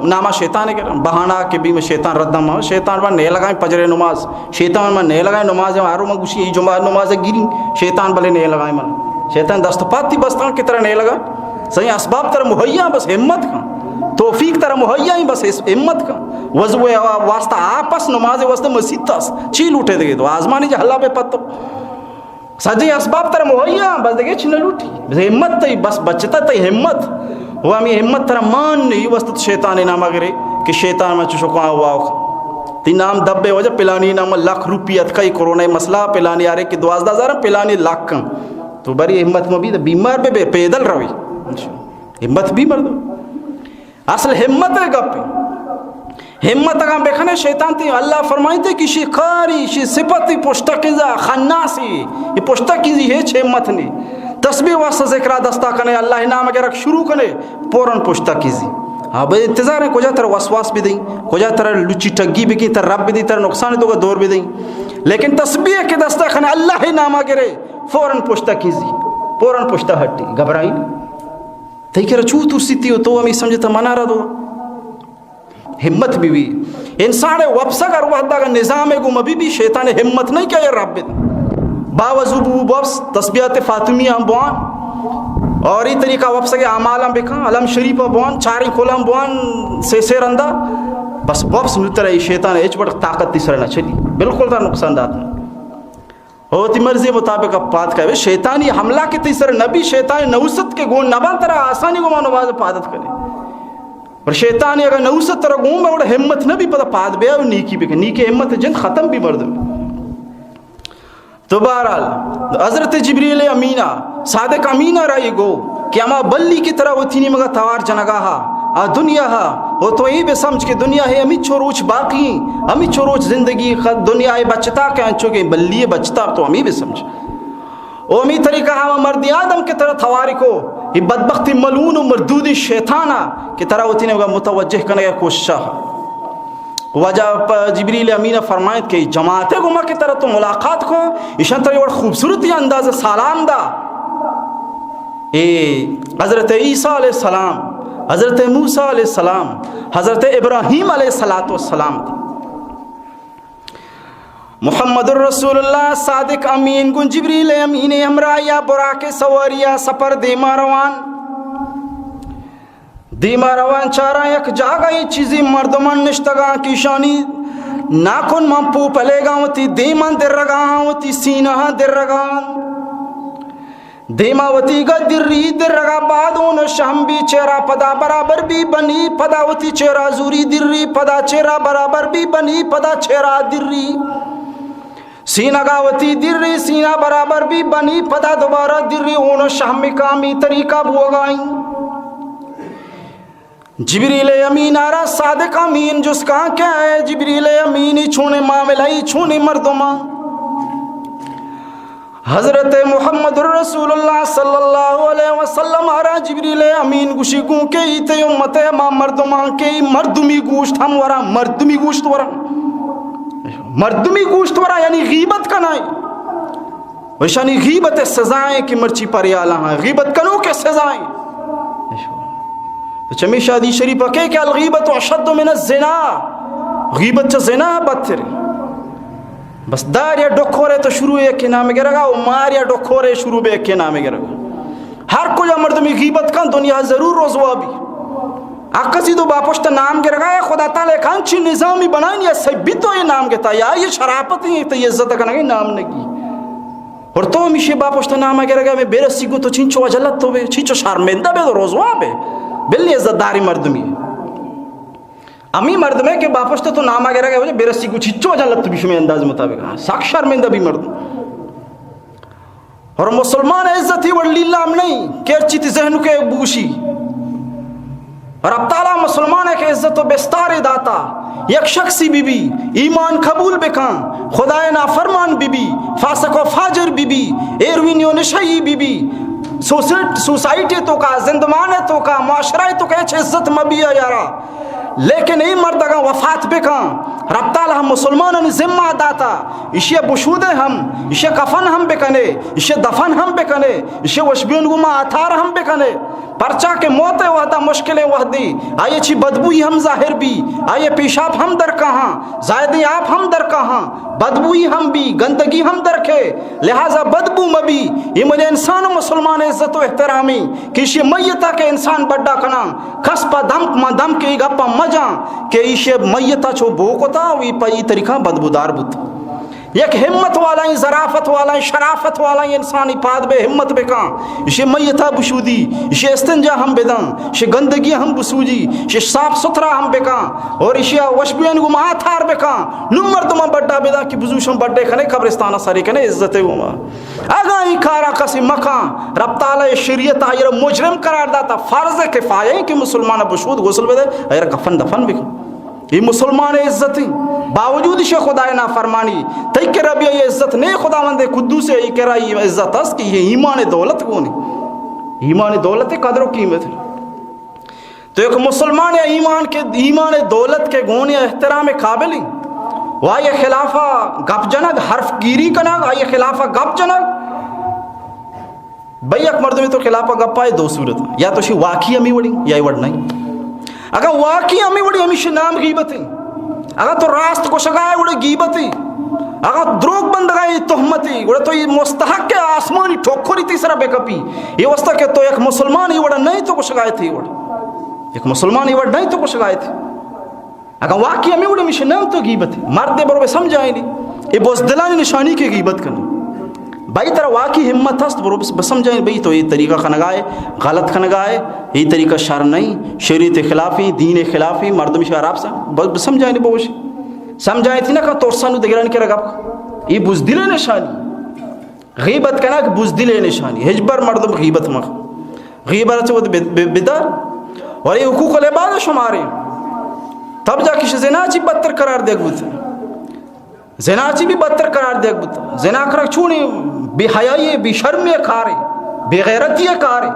نامہ شیطان ہے کہ بہانا کہ بھی میں شیطان ردم ہوں، شیطان بار نہیں لگائیں پجر نماز، شیطان بار نہیں لگائیں نماز آرو میں گوشی یہ جمعہ نماز گیری، شیطان بلے نہیں لگائیں من شیطان دست پاتی بستان کی طرح نہیں لگا، صحیح اسباب طرح مہیا بس ہمت کا، توفیق طرح مہیا ہی بس ہمت کا، وضو واسطہ آپس نماز واسطہ مسجد تاس چیل اٹھے دے تو آزمانی جا اللہ پہ پتو سجی اسباب طرح مہیا بس دیکھے چھنے لوٹی بس ہمت تی بس بچتا تی ہمت، وہ ہمیں ہمت طرح مان نہیں واسطہ شیطان نامہ کرے کہ شیطان میں چوشو کو آواؤ تی نام دبے وجہ پلانی نام لاکھ روپیت کا ہی کرونا مسئلہ پلانی آرے کی 12,000 پلانی لاکھ کم، تو بری ہمت میں بھی بیمار پہ پیدل روی ہمت بھی مردو اصل ہمت ہے گپ ہمت اگام بکھنے شیطان تی اللہ فرمائی تے کہ شکاری شی صفتی پوشتا کیزا خناسی یہ پوشتا کیزی ہے چھے ہمت نہیں تسبیح واسطہ ذکرہ دستا کنے اللہ نام اگر شروع کنے پورن پوشتا کیزی ہاں بھئی انتظار ہے کجا تر وسواس بھی دیں کجا تر لچی ٹگی بھی کی تر رب بھی دیں تر نقصان دو گا دور بھی دیں لیکن تسبیح کے دستا کنے اللہ نام اگرے فوراً پوشتا کیزی فوراً پوشتا ہٹی گھبرائی نہیں تھی کہ رچو تو سیتی ہو تو ہمیں سمجھتا منا رہا دو ہمت بھی انسان وپسک اور وحدہ کا نظام ہے گم ابھی بھی شیطان ہمت نہیں کیا رب باوضو وپس تسبیحات فاطمیہ بوان اور یہ طریقہ وپسک اعمال بکھا علم شریف بوان چاری کھولم بوان سے رندہ بس وپس نتر شیطان ایچ بڑھ طاقت تیسرا نہ چلی بالکل تھا نقصان دات میں ہوتی مرضی مطابق اب پات کا شیطانی حملہ کے تیسر نبی شیطانی نوست کے گون نبان طرح آسانی کو مانو باز پادت کرے اور شیطانی اگر نوست طرح گون میں بڑا ہمت نبی پتہ پاد بیا نیکی بکے نیکی ہمت جن ختم بھی مرد میں تو بہرحال حضرت جبریل امینہ صادق امینہ رائی گو کہ اما بلی کی طرح وہ تینی مگا توار جنگاہا دنیا وہ تو یہ بھی سمجھ کہ دنیا ہے امی چوروچ باقی امی چوروچ زندگی خد دنیا ہے بچتا کہ انچو کہ بلی بچتا تو امی بھی سمجھ او امی طریقہ ہم مرد آدم کی طرح تواری کو یہ بدبختی ملون و مردودی شیطانہ کی طرح ہوتی نے متوجہ کرنے کا کوششہ وجہ جبریل امینہ فرمائیت کہ جماعت گمہ کی طرح تو ملاقات کو اشان طرح اور خوبصورتی انداز سلام دا حضرت عیسیٰ علیہ السلام حضرت موسیٰ علیہ السلام حضرت ابراہیم علیہ السلام محمد الرسول اللہ صادق امین گن جبریل امین امرائیہ براک سواریہ سفر دیما روان چارا یک جاگا یہ چیزی مردمان نشتگاں کی شانی ناکن من پو پلے گا ہوتی دیمان در رگاں ہوتی سینہ در رگاں دیما وتی گا دری در رگا بادون شہم بھی چہرہ پدا برابر بھی بنی پدا وتی چہرہ زوری دری پدا چہرہ برابر بھی بنی پدا چہرہ دری سینہ گا وتی دری سینہ برابر بھی بنی پدا دوبارہ دری اون شہم کامی طریقہ بوگائیں جبریل امین آرہ صادق امین جس کہاں کیا ہے جبریل امین چھونے معاملہ چھونے مردمہ حضرت محمد الرسول اللہ صلی اللہ علیہ وسلم آرہ جبریل امین گوشی گون کے ایتے امت ما مردمان کے مردمی گوشت ہم ورا مردمی گوشت ورا یعنی غیبت کنائی ویشانی غیبت سزائیں کہ مرچی پر یالا ہاں غیبت کنو کے سزائیں چمی شادی شریف کہ کیا الغیبت اشد من الزنا غیبت چا زنا بدتر بس دار یا ڈکھورے تو شروع ایک کے نام گرگا و مار یا ڈکھورے شروع بے ایک کے نام گرگا ہر کوئی مردمی غیبت کن دنیا ضرور روزوا بھی اکسی تو باپشت نام گرگا ہے خدا تعالیٰ کان چی نظامی بنائیں یا سبی تو یہ نام گتا یا یہ شرافت ہی تو یہ عزت کرنا نام نگی اور تو ہمیشہ باپشت نام گرگا میں بے رسی کو تو چینچو وجلت تو بے چینچو شارمندہ بے تو روزوا بے بلی عزت داری مردمی امی مرد میں کہ باپشت تو نام آگے رہا گیا بے رسی کو چھچو جلت تو بیشو میں انداز مطابق ساک شرمندہ بھی مرد اور مسلمان عزت ہی وڑی اللہ ہم نہیں کیرچی تی ذہنو کے بوشی اور اب تعالیٰ مسلمان ہے کہ عزت و بستار داتا یک شخصی بی بی ایمان قبول بکان خدای نافرمان بی بی فاسق و فاجر بی بی ایروینیو نشئی بی بی سوسائٹی تو کا زندمان تو کا معاشرہ تو کا عزت مبیہ یارا لیکن ای مردگاں وفات بکان رب تعالی ہم مسلمانوں ذمہ داتا اسے بشودے ہم اسے کفن ہم بکنے اسے دفن ہم بکنے اسے وشبیون گما آتھار ہم بکنے پرچا کے موت وحدہ مشکلیں وحدی آئیے چی بدبوئی ہم ظاہر بھی آئیے پیشاب ہم در کہاں زائدی آپ ہم در کہاں بدبوئی ہم بھی گندگی ہم در کے لہذا بدبو مبی یہ مجھے انسان و مسلمان عزت و احترامی کہ اسے میتا کے انسان بڑا کنا کس پا دم کے گپا مجا کہ اسے میتا چو بوکتا وی پا یہ طریقہ بدبودار بوتا یک ہمت والا ظرافت والا شرافت والا انسانی پاد بے ہمت بے کان اسے میتا بشودی اسے استنجا ہم بدن اسے گندگی ہم بسوجی اسے صاف ستھرا ہم بے کان اور اسے وشبین گو ماتھار بے کان نمر دمہ بڑا بیدا کی بزوشم بڑے کھنے قبرستانہ ساری کھنے عزت گوما اگائی کارا کسی مکان رب تعالی شریعت آئیر مجرم قرار داتا فرض کفایہ کہ مسلمان بشود غسل بدے آئیر کفن دفن بکن یہ مسلمان عزت باوجود اسے خدا نافرمانی تئی کہ رب یہ عزت نہیں خدا مند قدوس ہے یہ کہہ رہا یہ عزت اس کہ یہ ایمان دولت کون ہے ایمان دولت قدر و قیمت ہے تو ایک مسلمان ایمان دولت کے گونے احترام قابل ہیں وہ آئیے خلافہ گپ جنگ حرف گیری کنگ آئیے خلافہ گپ جنگ بھئی ایک مرد میں تو خلافہ گپ پائے دو صورت یا تو شی واقعی امی وڑی یا وڑ نہیں اگر واقعی ہمیں بڑی ہمیشہ نام غیبت ہے، اگر تو راست کو شگائے بڑے غیبت ہے، اگر دروغ بندگائی تہمت ہے بڑے تو یہ مستحق کے آسمانی ٹھوکری تیسرا بے کپی یہ واسطہ کہ تو ایک مسلمان ہی بڑا نہیں تو کو شگائے تھی، ایک مسلمان ہی بڑا نہیں تو کو شگائے تھی. اگر واقعی ہمیں بڑے ہمیشہ نام تو غیبت ہے، مرد بروے سمجھائیں نہیں یہ بزدلانی نشانی کی غیبت کرنا بھائی طرح واقعی ہمت ہست برو سمجھائیں بھئی تو یہ طریقہ خنگائے غلط خنگائے یہ طریقہ شر نہیں، شریعت خلافی دین خلافی مردم شراب سے سمجھائیں نہیں بوش سمجھائیں تھی نا کہ تورسانو دگران کے رگب یہ بزدل نشانی غیبت کنا کہ بزدل نشانی ہجبر مردم غیبت مخ غیبت وہ بدار اور یہ حقوق العباد شمارے تب جا کے زنا چی بدتر قرار دے گوتا زنا چی بھی بدتر قرار دے گوتا زنا کرک چھوڑی بے حیائی بے شرمی کارے بے غیرتی کارے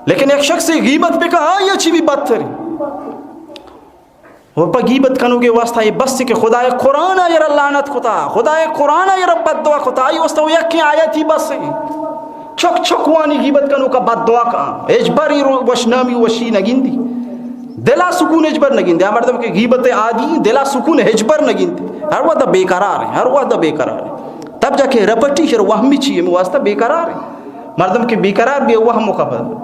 لیکن ایک شخص غیبت پہ کہا یہ چی بھی بدتر ہے وہ پا غیبت کنو کے واسطہ یہ بس کہ خدای قرآن آئی رب لعنت کتا خدای قرآن آئی رب بد دعا کتا آئی واسطہ وہ یکی آیت ہی بس ہے چھک چھک وانی غیبت کنو کا بد دعا کا اجبری وشنامی وشی نگین دی دلا سکون اجبر نگین دی مردم کہ غیبت عادی دلا سکون اجبر نگین دی ہر وقت بے قرار ہے ہر وقت بے قرار ہے تب جا کے رپٹی شر وہمی چیئے میں واسطہ بے قرار ہے مردم کے بے قرار بھی وہم مقابل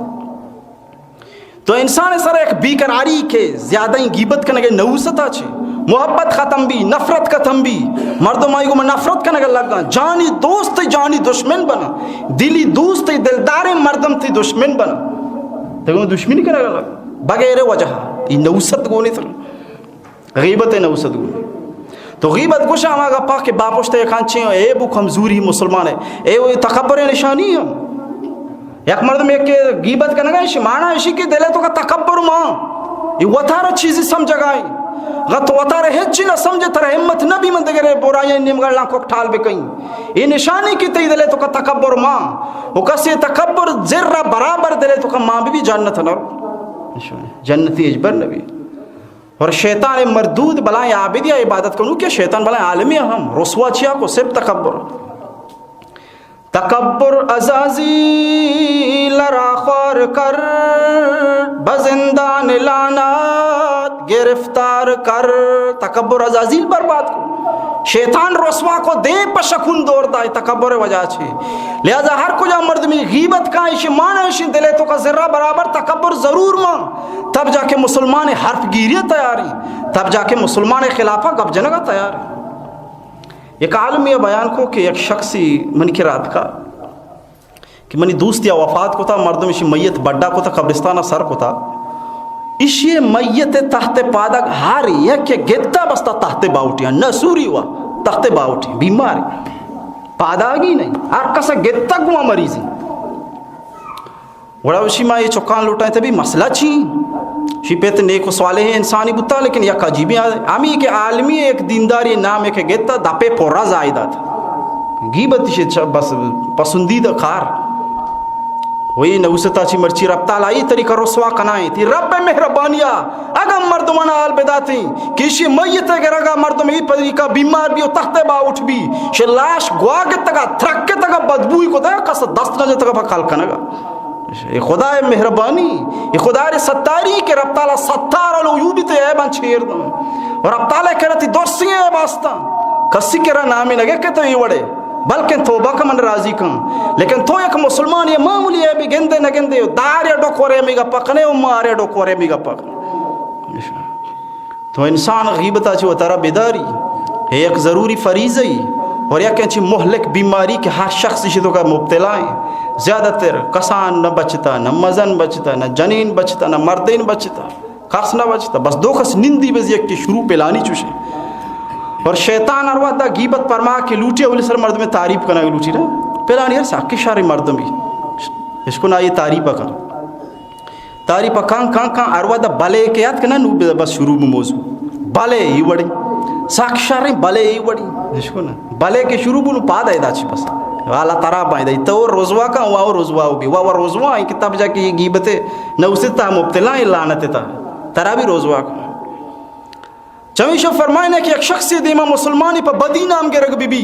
تو انسان سر ایک بے قراری کے زیادہ ہی غیبت کرنے کے نوستا چھے محبت ختم بھی نفرت ختم بھی مردم آئی کو میں نفرت کرنے کے لگا جانی دوست جانی دشمن بنا دلی دوست دلدار مردم تھی دشمن بنا تو دشمنی کرنے کے لگا بغیر وجہ یہ نوست گونی تھا غیبت نوست گونی تو غیبت گوشا ہمارا پاک کے باپوشتے کانچے اے بو کمزوری مسلمان ہے اے وہ تکبر نشانی ہے یک مردم ایک کے غیبت کرنے گا مانا اسی کی دلے تو کا تکبر ماں یہ وطارہ چیزی سمجھ گائی غط وطارہ ہچی نہ سمجھے تر ہمت نبی من دگرے برائیں نمگر لانکو ٹھال بے کہیں یہ نشانی کی تی دلے تو کا تکبر ماں وہ کسی تکبر ذرہ برابر دلے تو کا ماں بھی جنت نہ جنتی اجبر نبی اور شیطان مردود بلائیں عابدی عبادت کنو کہ شیطان بلائیں عالمی ہم رسوا چیا کو صرف تکبر تکبر عزازیل را خور کر بزندان لعنت گرفتار کر تکبر عزازیل برباد کو شیطان رسوا کو دے پشکون دور دائی تکبر وجہ چھے لہذا ہر کجا مرد میں غیبت کا ایشی مانا ایشی دلے تو کا ذرہ برابر تکبر ضرور ماں تب جا کے مسلمان حرف گیری تیاری تب جا کے مسلمان خلافہ گب جنگا تیاری ایک عالم یہ بیان کو کہ ایک شخصی منی کی رات کا کہ منی دوست یا وفات کو تھا مردم اسی میت بڑا کو تھا قبرستانہ سر کو تھا اسی میت تحت پادک ہاری یک کہ گدہ بستا تحت باوٹیا نسوری ہوا تحت باوٹی بیماری پاداگی نہیں ہر کسا گدہ گوا مریضی وڑا اسی ماں یہ چکان لوٹائیں تھے بھی مسئلہ چھیں شی پیت نیک و سوالے ہیں انسانی بتا لیکن یک عجیبی آمی کہ عالمی ایک دینداری نام ایک گیتا دپے پورا زائدہ تھا غیبت شی بس پسندیدہ کار وہی نوستا چی مرچی رب تعالی ای طریقہ رسوا کنائیں تھی رب مہربانیہ اگر مردمان آل بداتی کسی میت اگر اگر مردم ای طریقہ بیمار بھی و تحت با اٹھ بھی شی لاش گواگے تکا ترکے تکا بدبوئی کو دیا کسا دست نجے تکا پکال کنگا یہ خدا مہربانی یہ خدا ستاری کہ رب تعالیٰ ستار العیوبی تے عیبان چھیر دوں اور رب تعالیٰ کہہ رہتی درسی عیب آستا کسی کہہ نامی لگے کہ تو یہ وڑے بلکہ توبہ کا من راضی کن لیکن تو ایک مسلمان یہ معمولی عیبی گندے نہ گندے دارے ڈوکورے میگا پکنے و مارے ڈوکورے میگا پکنے تو انسان غیبتا چھو ترہ بیداری ایک ضروری فریضی اور یا کہ مہلک بیماری کے ہر شخص شدو کا مبتلا ہے زیادہ تر کسان نہ بچتا نہ مزن بچتا نہ جنین بچتا نہ مردین بچتا خاص نہ بچتا بس دو خس نندی بزی ایک کی شروع پلانی چوشے اور شیطان ارواح دا غیبت پرما کے لوٹے اولی سر مرد میں تعریف کرنا لوٹی رہا پلانی ہے ساکی شاری مردم بھی اس کو نہ یہ تعریف کر تعریف کان ارواح دا بلے کے یاد کرنا نو بس شروع میں موضوع بلے ہی وڑی ساک شاری بلے ہی وڑی اس کو نا بلے کے شروع میں پا دائے دا چی پس والا ترا پائے دا تو روزوا کا وہ روزوا بھی وہ روزوا ہے کتاب جا کے یہ غیبت نہ اسے تا مبتلا ہے لعنت تا ترا بھی روزوا کا چمیشو فرمائنے کہ ایک شخص دیما مسلمانی پا بدی نام کے رگ بی بی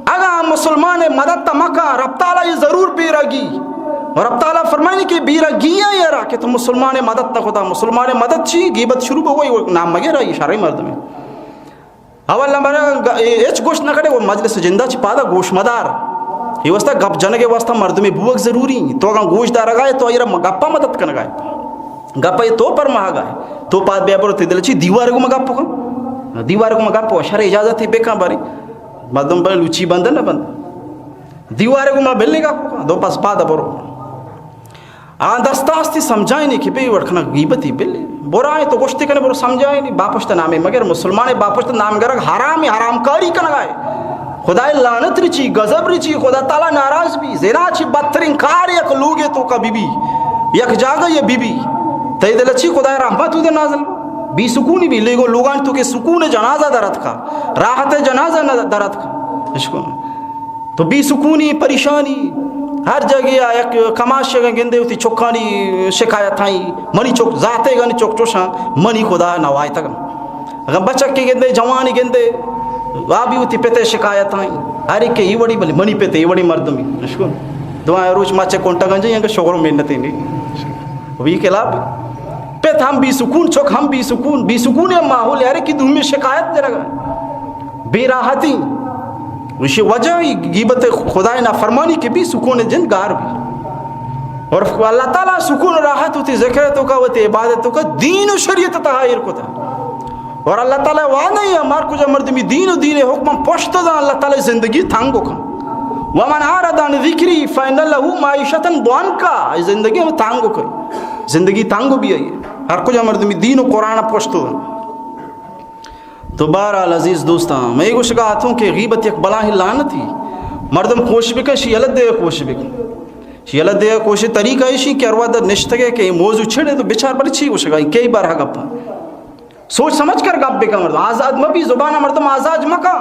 اگر مسلمان مدد تا مکہ رب تعالی یہ ضرور پی رگی اور رب تعالیٰ فرمائیں کہ بیرا گیا یارا کہ تم مسلمان مدد نہ خدا مسلمان مدد چی غیبت شروع ہو گئی وہ نام مگیرہ یہ شرعی مرد میں اول نمبر ایچ گوشت نہ کرے وہ مجلس زندہ چی پادا گوش مدار یہ واسطہ گپ جنگے واسطہ مرد میں بوک ضروری تو اگر گوشت دار گائے تو یہ گپا مدد کرنا گائے گپا یہ تو پر مہا گائے تو پاد بے برو تدل چی دیوار کو مگپ کو دیوار کو مگپ کو شرع اجازت ہے بے کہاں باری مردم پر لوچی بند نہ بند دیوار کو مگپ بلنے گا دو پاس پادا برو آن دستاستی سمجھائیں نہیں کہ بے وڑکنا غیبتی بلے برا ہے تو گوشتے کنے برو سمجھائیں نہیں باپشت نامے مگر مسلمان باپشت نام گرگ حرام کاری کنا گائے خدا لعنت رچی غضب رچی خدا تعالی ناراض بھی زنا چی بدترین کار یک لوگے تو کا بی بی یک جاگا یہ بی بی تی دل چی خدا رحمت ہو دے نازل بی سکونی بھی لے گو لوگان تو کہ سکون جنازہ درد کا راحت جنازہ درد کا اشکو تو بی سکونی پریشانی ہر جگہ یک کماش گندے ہوتی چوکانی شکایت آئی منی چوک ذاتے گا چوک چوشاں منی خدا نوائی تک اگر بچک کے گندے جوانی گندے وابی ہوتی پیتے شکایت آئی ہر ایک یہ وڑی بلی منی پیتے یہ وڑی مردمی نشکر دعائیں روچ ماچے کونٹا گنجے ہیں کہ شغر محنتیں نہیں وہی خلاف پیت ہم بھی سکون چوک ہم بھی سکون ماحول یارے کی دن میں شکایت دے رہا بے راحتی اسی وجہ غیبت خدا نافرمانی کے بھی سکون جن گار بھی اور اللہ تعالیٰ سکون راحت ہوتی ذکرتوں کا ہوتی عبادتوں کا دین و شریعت تحائر کو تھا اور اللہ تعالیٰ وعدہ ہی ہمار کو جب مردمی دین و دین حکم پوشتا دا اللہ تعالیٰ زندگی تھانگو کا وَمَنْ عَارَضَ عَنْ ذِكْرِي فَإِنَّ لَهُ مَعِيشَةً ضَنْكَ زندگی میں تھانگو کر زندگی تھانگو بھی ہے ہر کو جب مردمی دین و قرآن پوشتا دا تو بہرحال عزیز دوستاں میں یہ گوش کہا ہوں کہ غیبت ایک بلا ہی لعنت ہی مردم کوشش بکن شیالت دے کوشش بکن شیالت دے کوشش طریقہ ایشی کہ اروا در نشتگے کہ یہ موضوع چھڑے تو بچار بڑی چھی گوش کہا کئی بار گپا سوچ سمجھ کر گپ بکا مردم آزاد مبی زبان مردم آزاد مکا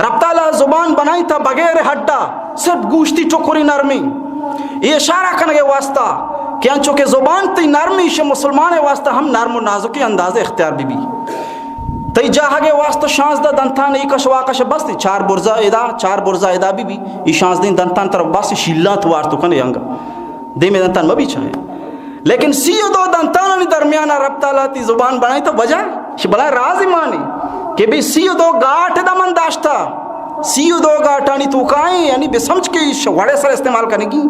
رب تعالیٰ زبان بنائی تھا بغیر ہڈا صرف گوشتی چکری نرمی یہ اشارہ کرنے واسطہ کہ انچو کہ زبان تی نرمی شے مسلمان واسطہ ہم نرم و نازکی انداز اختیار بھی تی جاہگے واسطہ شانزدہ دنتان ای کشواکش بستی چار برزا ادا بھی ای شانزدین دنتان طرف باستی شیلات وارتو کنے ینگا دے میں دنتان مبی چاہے لیکن سی و دو دنتانانی درمیانہ رب تعالیٰ تی زبان بنائی تا وجہ بلائے راضی مانی کہ بھی سی و دو گاٹ دا من داشتا سی و دو گاٹانی تو کائیں یعنی بے سمجھ کے وڑے سر استعمال کرنے کی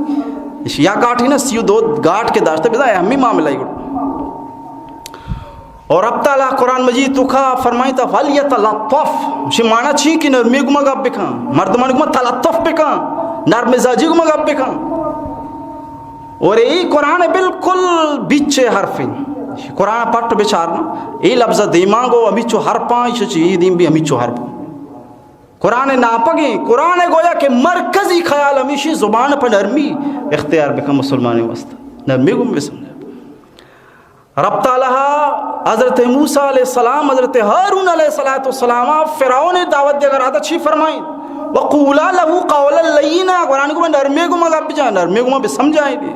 یا گاٹ ہی نا سی و دو گاٹ کے داشتا بزا اہمی معاملہ ہی گڑ اور رب تعالیٰ قرآن مجید تو کھا فرمائی تا فَلْيَتَلَطَّفْ اسے معنی چھی کہ نرمی گمہ گپ بکھاں مردمان گمہ تلطف بکھاں نرم مزاجی گمہ گپ بکھاں اور ای قرآن بالکل بیچے حرفیں قرآن پٹ بچارنا ای لفظ دیمانگو امیچو حرپاں اسے چی دیم بھی امیچو حرپاں قرآن ناپگیں قرآن گویا کہ مرکزی خیال ہمیشہ زبان پر نرمی اختیار بکھاں مسلمانی واسطہ نرمی گم بسمجھے رب تعالیٰ حضرت موسیٰ علیہ السلام حضرت ہارون علیہ السلام فرعون دعوت دے اگر آتا چھی فرمائیں وَقُولَا لَهُ قَوْلًا لَيِّنًا قرآن کو میں نرمے کو مگا بجائیں نرمے کو میں بسمجھائیں بھی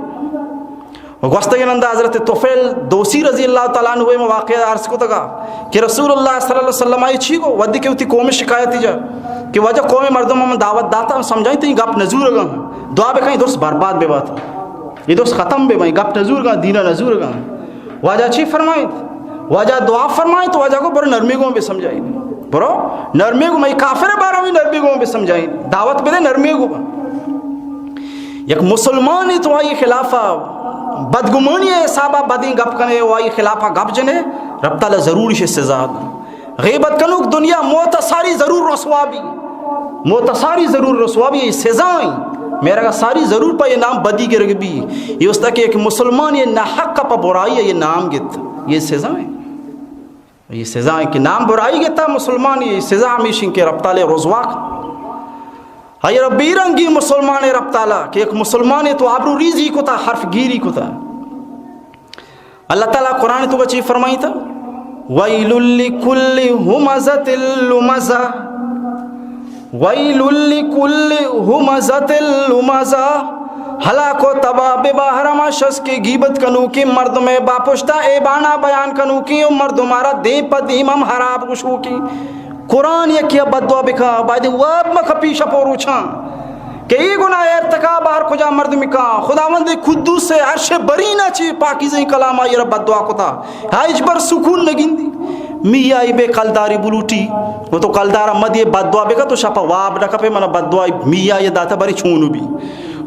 گوستگی نندہ حضرت طفیل دوسی رضی اللہ تعالیٰ عنہ میں واقعہ عرض کو تگا کہ رسول اللہ صلی اللہ علیہ وسلم آئی چھی کو ودی کے ہوتی قوم شکایت ہی جا کہ وجہ قوم مردم ہم دعوت داتا ہم سمجھائیں تو یہ گپ نزور گا دعا بے کہیں درست برباد بے بات یہ درست ختم بے بھائی گپ نزور گا دینہ نزور گا واجہ چھی فرمائیں واجہ دعا فرمائیں تو واجہ کو برو نرمی کو میں سمجھائیں برو نرمی کو میں کافر بارا ہوئی نرمی کو میں سمجھائیں دعوت بے دے نرمی کو یک مسلمانی تو آئی خلافہ بدگمانی ہے صحابہ بدیں گپ کنے وہ آئی خلافہ گپ جنے رب تعالیٰ ضرور اسے سزا دا غیبت کنوک دنیا موت ساری ضرور رسوابی موت ساری ضرور رسوابی یہ سزائیں میرا کا ساری ضرور پا یہ نام بدی کے رگبی یہ اس تک ایک مسلمان یہ نحق پا برائی ہے یہ نام گت یہ سزائیں کہ نام برائی گتا مسلمان یہ سزا ہمیشہ کہ رب تعالیٰ رضواک ہے ربی رنگی مسلمان رب تعالیٰ کہ ایک مسلمان تو عبرو ریزی کو تھا حرف گیری کو تھا اللہ تعالیٰ قرآن تو بچی فرمائی تھا وَيْلُ لِكُلِّ هُمَزَةٍ لُمَزَةٍ وَيْلُ لِكُلِّ هُمَزَةٍ لُمَزَةٍ ہلاک و تباہ بے باہرما شخص کی غیبت کنو کی مرد میں باپشتا اے بانا بیان کنو کی مرد مارا دے پدیم ہم حراب گشو کی قرآن یہ کیا بدعا بکھا باید واب مکہ پیشا پورو چھان کہ ای گناہ ارتکاب ہر کجا مردمی کا خداوند قدوس سے عرش برینا چی پاکیزیں کلام آئی رب دعا کتا ہائج بر سکون نگندی می آئی بے کلداری بلوٹی وہ تو کلدارا مدی بد دعا بے کا تو شپا واب رکھا پہ منا بد دعا می آئی داتا بری چھونو بھی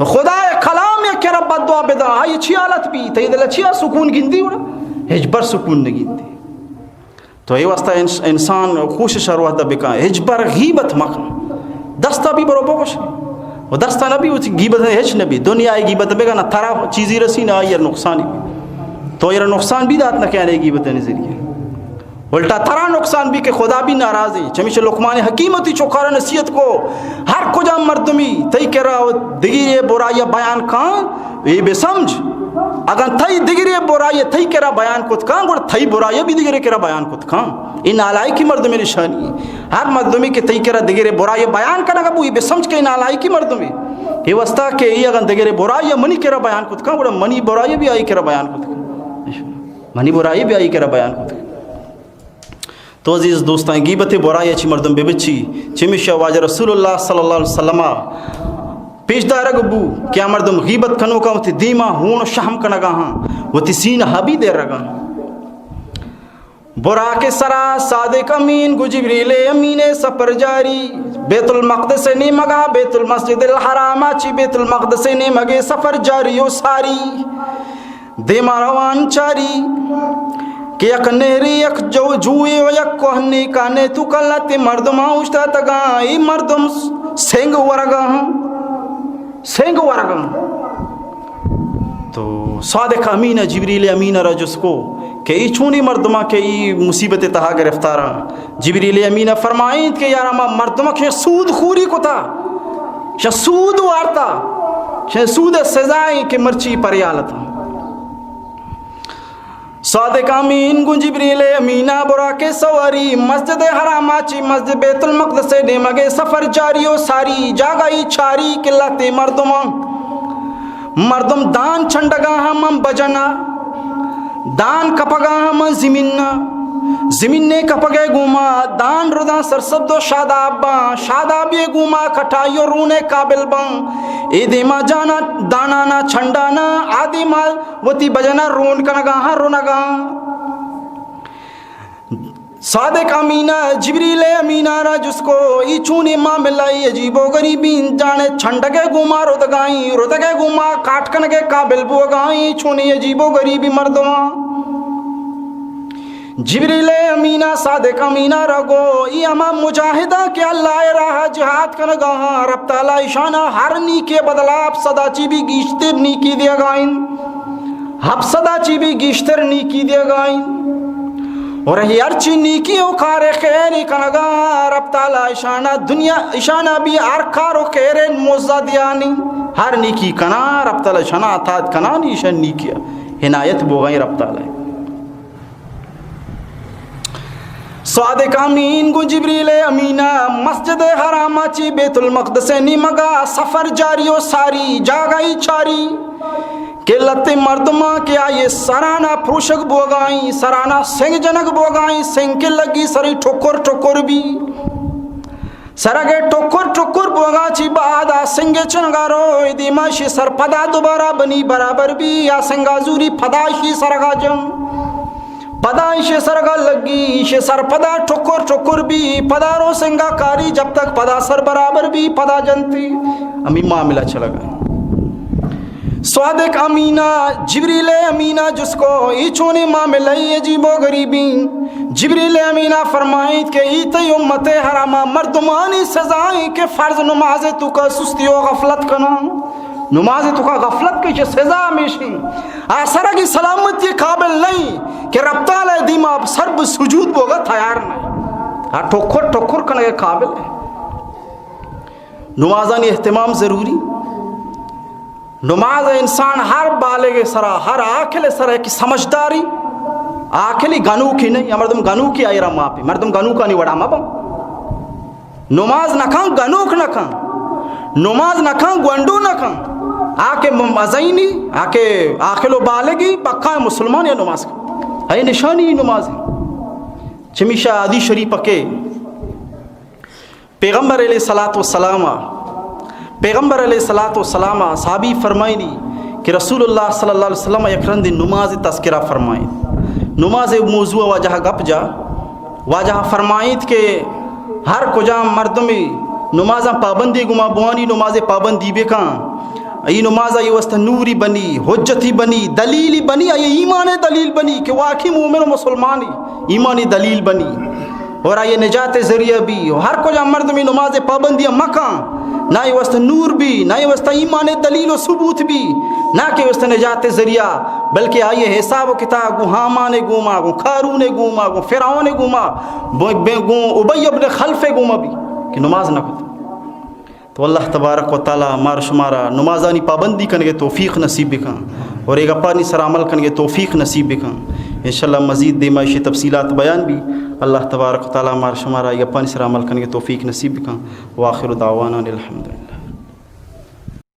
خدا کلام یا کہ رب بد دعا بے دا آئی چی حالت بھی تھی دل چی سکون گندی وڑا ہج بر سکون نگندی تو یہ واسطہ انسان کوشش روح دا بکا ہج بر غیبت مکن دستا بھی برو بوش وہ دستا نبی وہ غیبت ہج نبی دنیا آئی غیبت بے گا نہ ترا چیزی رسی نہ آئی نقصانی بھی تو یہ نقصان بھی دات نہ کہنے غیبت نظریہ الٹا ترا نقصان بھی کہ خدا بھی ناراض ہے چمیش لقمان حکیمتی چوکارا نصیحت کو ہر کجا مردمی تئی کہہ رہا دگیر برائی بیان کان یہ بے سمجھ اگر تئی دگیر برائی تئی کہہ رہا بیان کت کان گوڑ تئی برائی بھی دگیر کہہ رہا بیان کت کان ان آلائی کی مردمی نشانی ہے ہر مردمی کے تئی کہہ رہا دگیر برائی بیان کرنا گا یہ بے سمجھ کے ان آلائی کی مردمی یہ وسطہ کہ یہ اگر دگیر برائی منی کہہ رہا بیان کت کان گوڑ منی برائی بھی آئی کہہ رہا بیان کت کان منی برائی بھی آئی کہہ رہا بیان کت کان تو عزیز دوستان غیبت برائی اچھی مردم بے بچی چمیشہ واجہ رسول اللہ صلی اللہ علیہ وسلم پیش دارگ بو کیا مردم غیبت کنو کا وہ دیما ہون شہم کنگا ہاں وہ سین حبی دے رگا برا کے سرا صادق امین گو جبریل امین سفر جاری بیت المقدس نے مگا بیت المسجد الحرام چی بیت المقدس نے مگے سفر جاری و ساری دیما روان چاری کہ یک نہری یک جو جوئے و یک کوہنی کانے تو کلت مردم آوشتا تگا ای مردم سنگ ورگا سنگ ورگا تو صادق امین جبریل امین را جس کو کہ ای چونی مردمہ کہ ای مصیبت تہا گرفتارا جبریل امین فرمائیں کہ یارا مردمہ کہ سود خوری کو تھا شا سود وارتا شا سود سزائیں کہ مرچی پریالتا صادق امین گو جبریل امینہ برا کے سواری مسجد حرام چی مسجد بیت المقدس نے مگے سفر جاری و ساری جاگائی چھاری کلاتے مردم دان چھنڈگا ہم بجنا دان کپگا ہم زمین نے کپگے گوما دان ردا سرسبد و شادابی گوما کٹائیو رونے قابل بان اے دیما جانا دانانا چھنڈانا آدھی مال وتی بجنا رون کنگا ہاں رونگا صادق امینہ جبریل امینہ را جس کو ای چونی ماں ملائی عجیب و غریبین جانے چھنڈگے گوما رودگے گوما کاٹ کنگے قابل بوگائیں چونی عجیب و غریبی مردماں جبریل امینہ صادق امینہ رگو ای اما مجاہدہ کہ اللہ راہ جہاد کنگا رب تعالی اشانہ ہر نیکے بدلا اب صدا چی بھی گیشتر نیکی دیا گائیں اب صدا چی بھی گیشتر نیکی دیا گائیں اور ہر چی نیکی او کار خیری کنگا رب تعالی اشانہ دنیا اشانہ بھی ہر کارو خیر موزہ دیانی ہر نیکی کنا رب تعالی اشانہ اطاعت کنا نیشن نیکی عنایت بوگائیں رب تعالی صادق امین گو جبریل امینہ مسجد حرام چی بیت المقدس نی مگا سفر جاری و ساری جاگائی چھاری کہ لتے مردمہ کے آئے سرانا پروشک بوگائیں سرانا سنگ جنگ بوگائیں سنگ کے لگی سری ٹھکر بھی سرگے ٹھکر بوگا چی بادا سنگ چنگارو دیماشی سر پدا دوبارہ بنی برابر بھی یا سنگازوری پداشی سرگا جم پدا ایشے سرگا لگی ایشے سر پدا ٹھکر بھی پدا رو سنگا کاری جب تک پدا سر برابر بھی پدا جنتی امی معاملہ چلا گئے صادق امینہ جبریل امینہ جس کو ای چونی معاملہ عجیب و غریبین جبریل امینہ فرمائیں کہ ای تی امت حرامہ مردمانی سزائیں کہ فرض نماز تو کا سستی و غفلت کنا نماز تو کا غفلت کی سزا ہمیشہ آسرہ کی سلامتی قابل نہیں کہ رب تعالی دیما سرب سجود بوگا تیار نہیں ٹھکر کرنے قابل ہے نمازانی اہتمام ضروری نماز انسان ہر بالغ سرا ہر آکل سرا کی سمجھداری آکلی گنو کی نہیں مردم گنو کی آئی رہا پہ مردم گنو کا نہیں وڑا مابا نماز نکھاں گنوک نکھاں نماز نکھاں گونڈو نکھاں آکے مزینی آکے آکلو بالگی پکا مسلمان یا نماز کا ہے نشانی نماز ہے چمیشہ حدیث شریف کے پیغمبر علیہ الصلوۃ والسلام پیغمبر علیہ الصلاۃ والسلام صحابی فرمائنی کہ رسول اللہ صلی اللہ علیہ وسلم یک رند نماز تذکرہ فرمائیں، نماز موضوع واجہ گپ جا واجہ فرمائیت کہ ہر کجا مردمی نمازاں پابندی گما بوانی نماز پابندی بکاں ای نمازہ یہ وسط نوری بنی، حجتی بنی، دلیلی بنی، یہ ایمان دلیل بنی کہ واقعی مومن و مسلمانی ایمانی دلیل بنی اور یہ نجات ذریعہ بھی. ہر کجا مردمی نماز پابندی مکاں نہ یہ وسط نور بھی، نہ یہ وسط ایمان دلیل و ثبوت بھی، نہ کہ وسط نجات ذریعہ، بلکہ آئیے حساب و کتاب گو حامان گوما گو قارون گوما گو فرعون گوما گو ابی ابن خلف گوما بھی کہ نماز نہ کتا. تو اللہ تبارک و تعالی مار شمارا نمازانی پابندی کنگے توفیق نصیب بکن اور ایک اپانی سر عمل کنگے توفیق نصیب بکن. انشاءاللہ مزید دے معاشی تفصیلات بیان بھی اللہ تبارک و تعالی مار شمارا ایک اپانی سر عمل کنگے توفیق نصیب بکن. وآخر دعوانا الحمدللہ.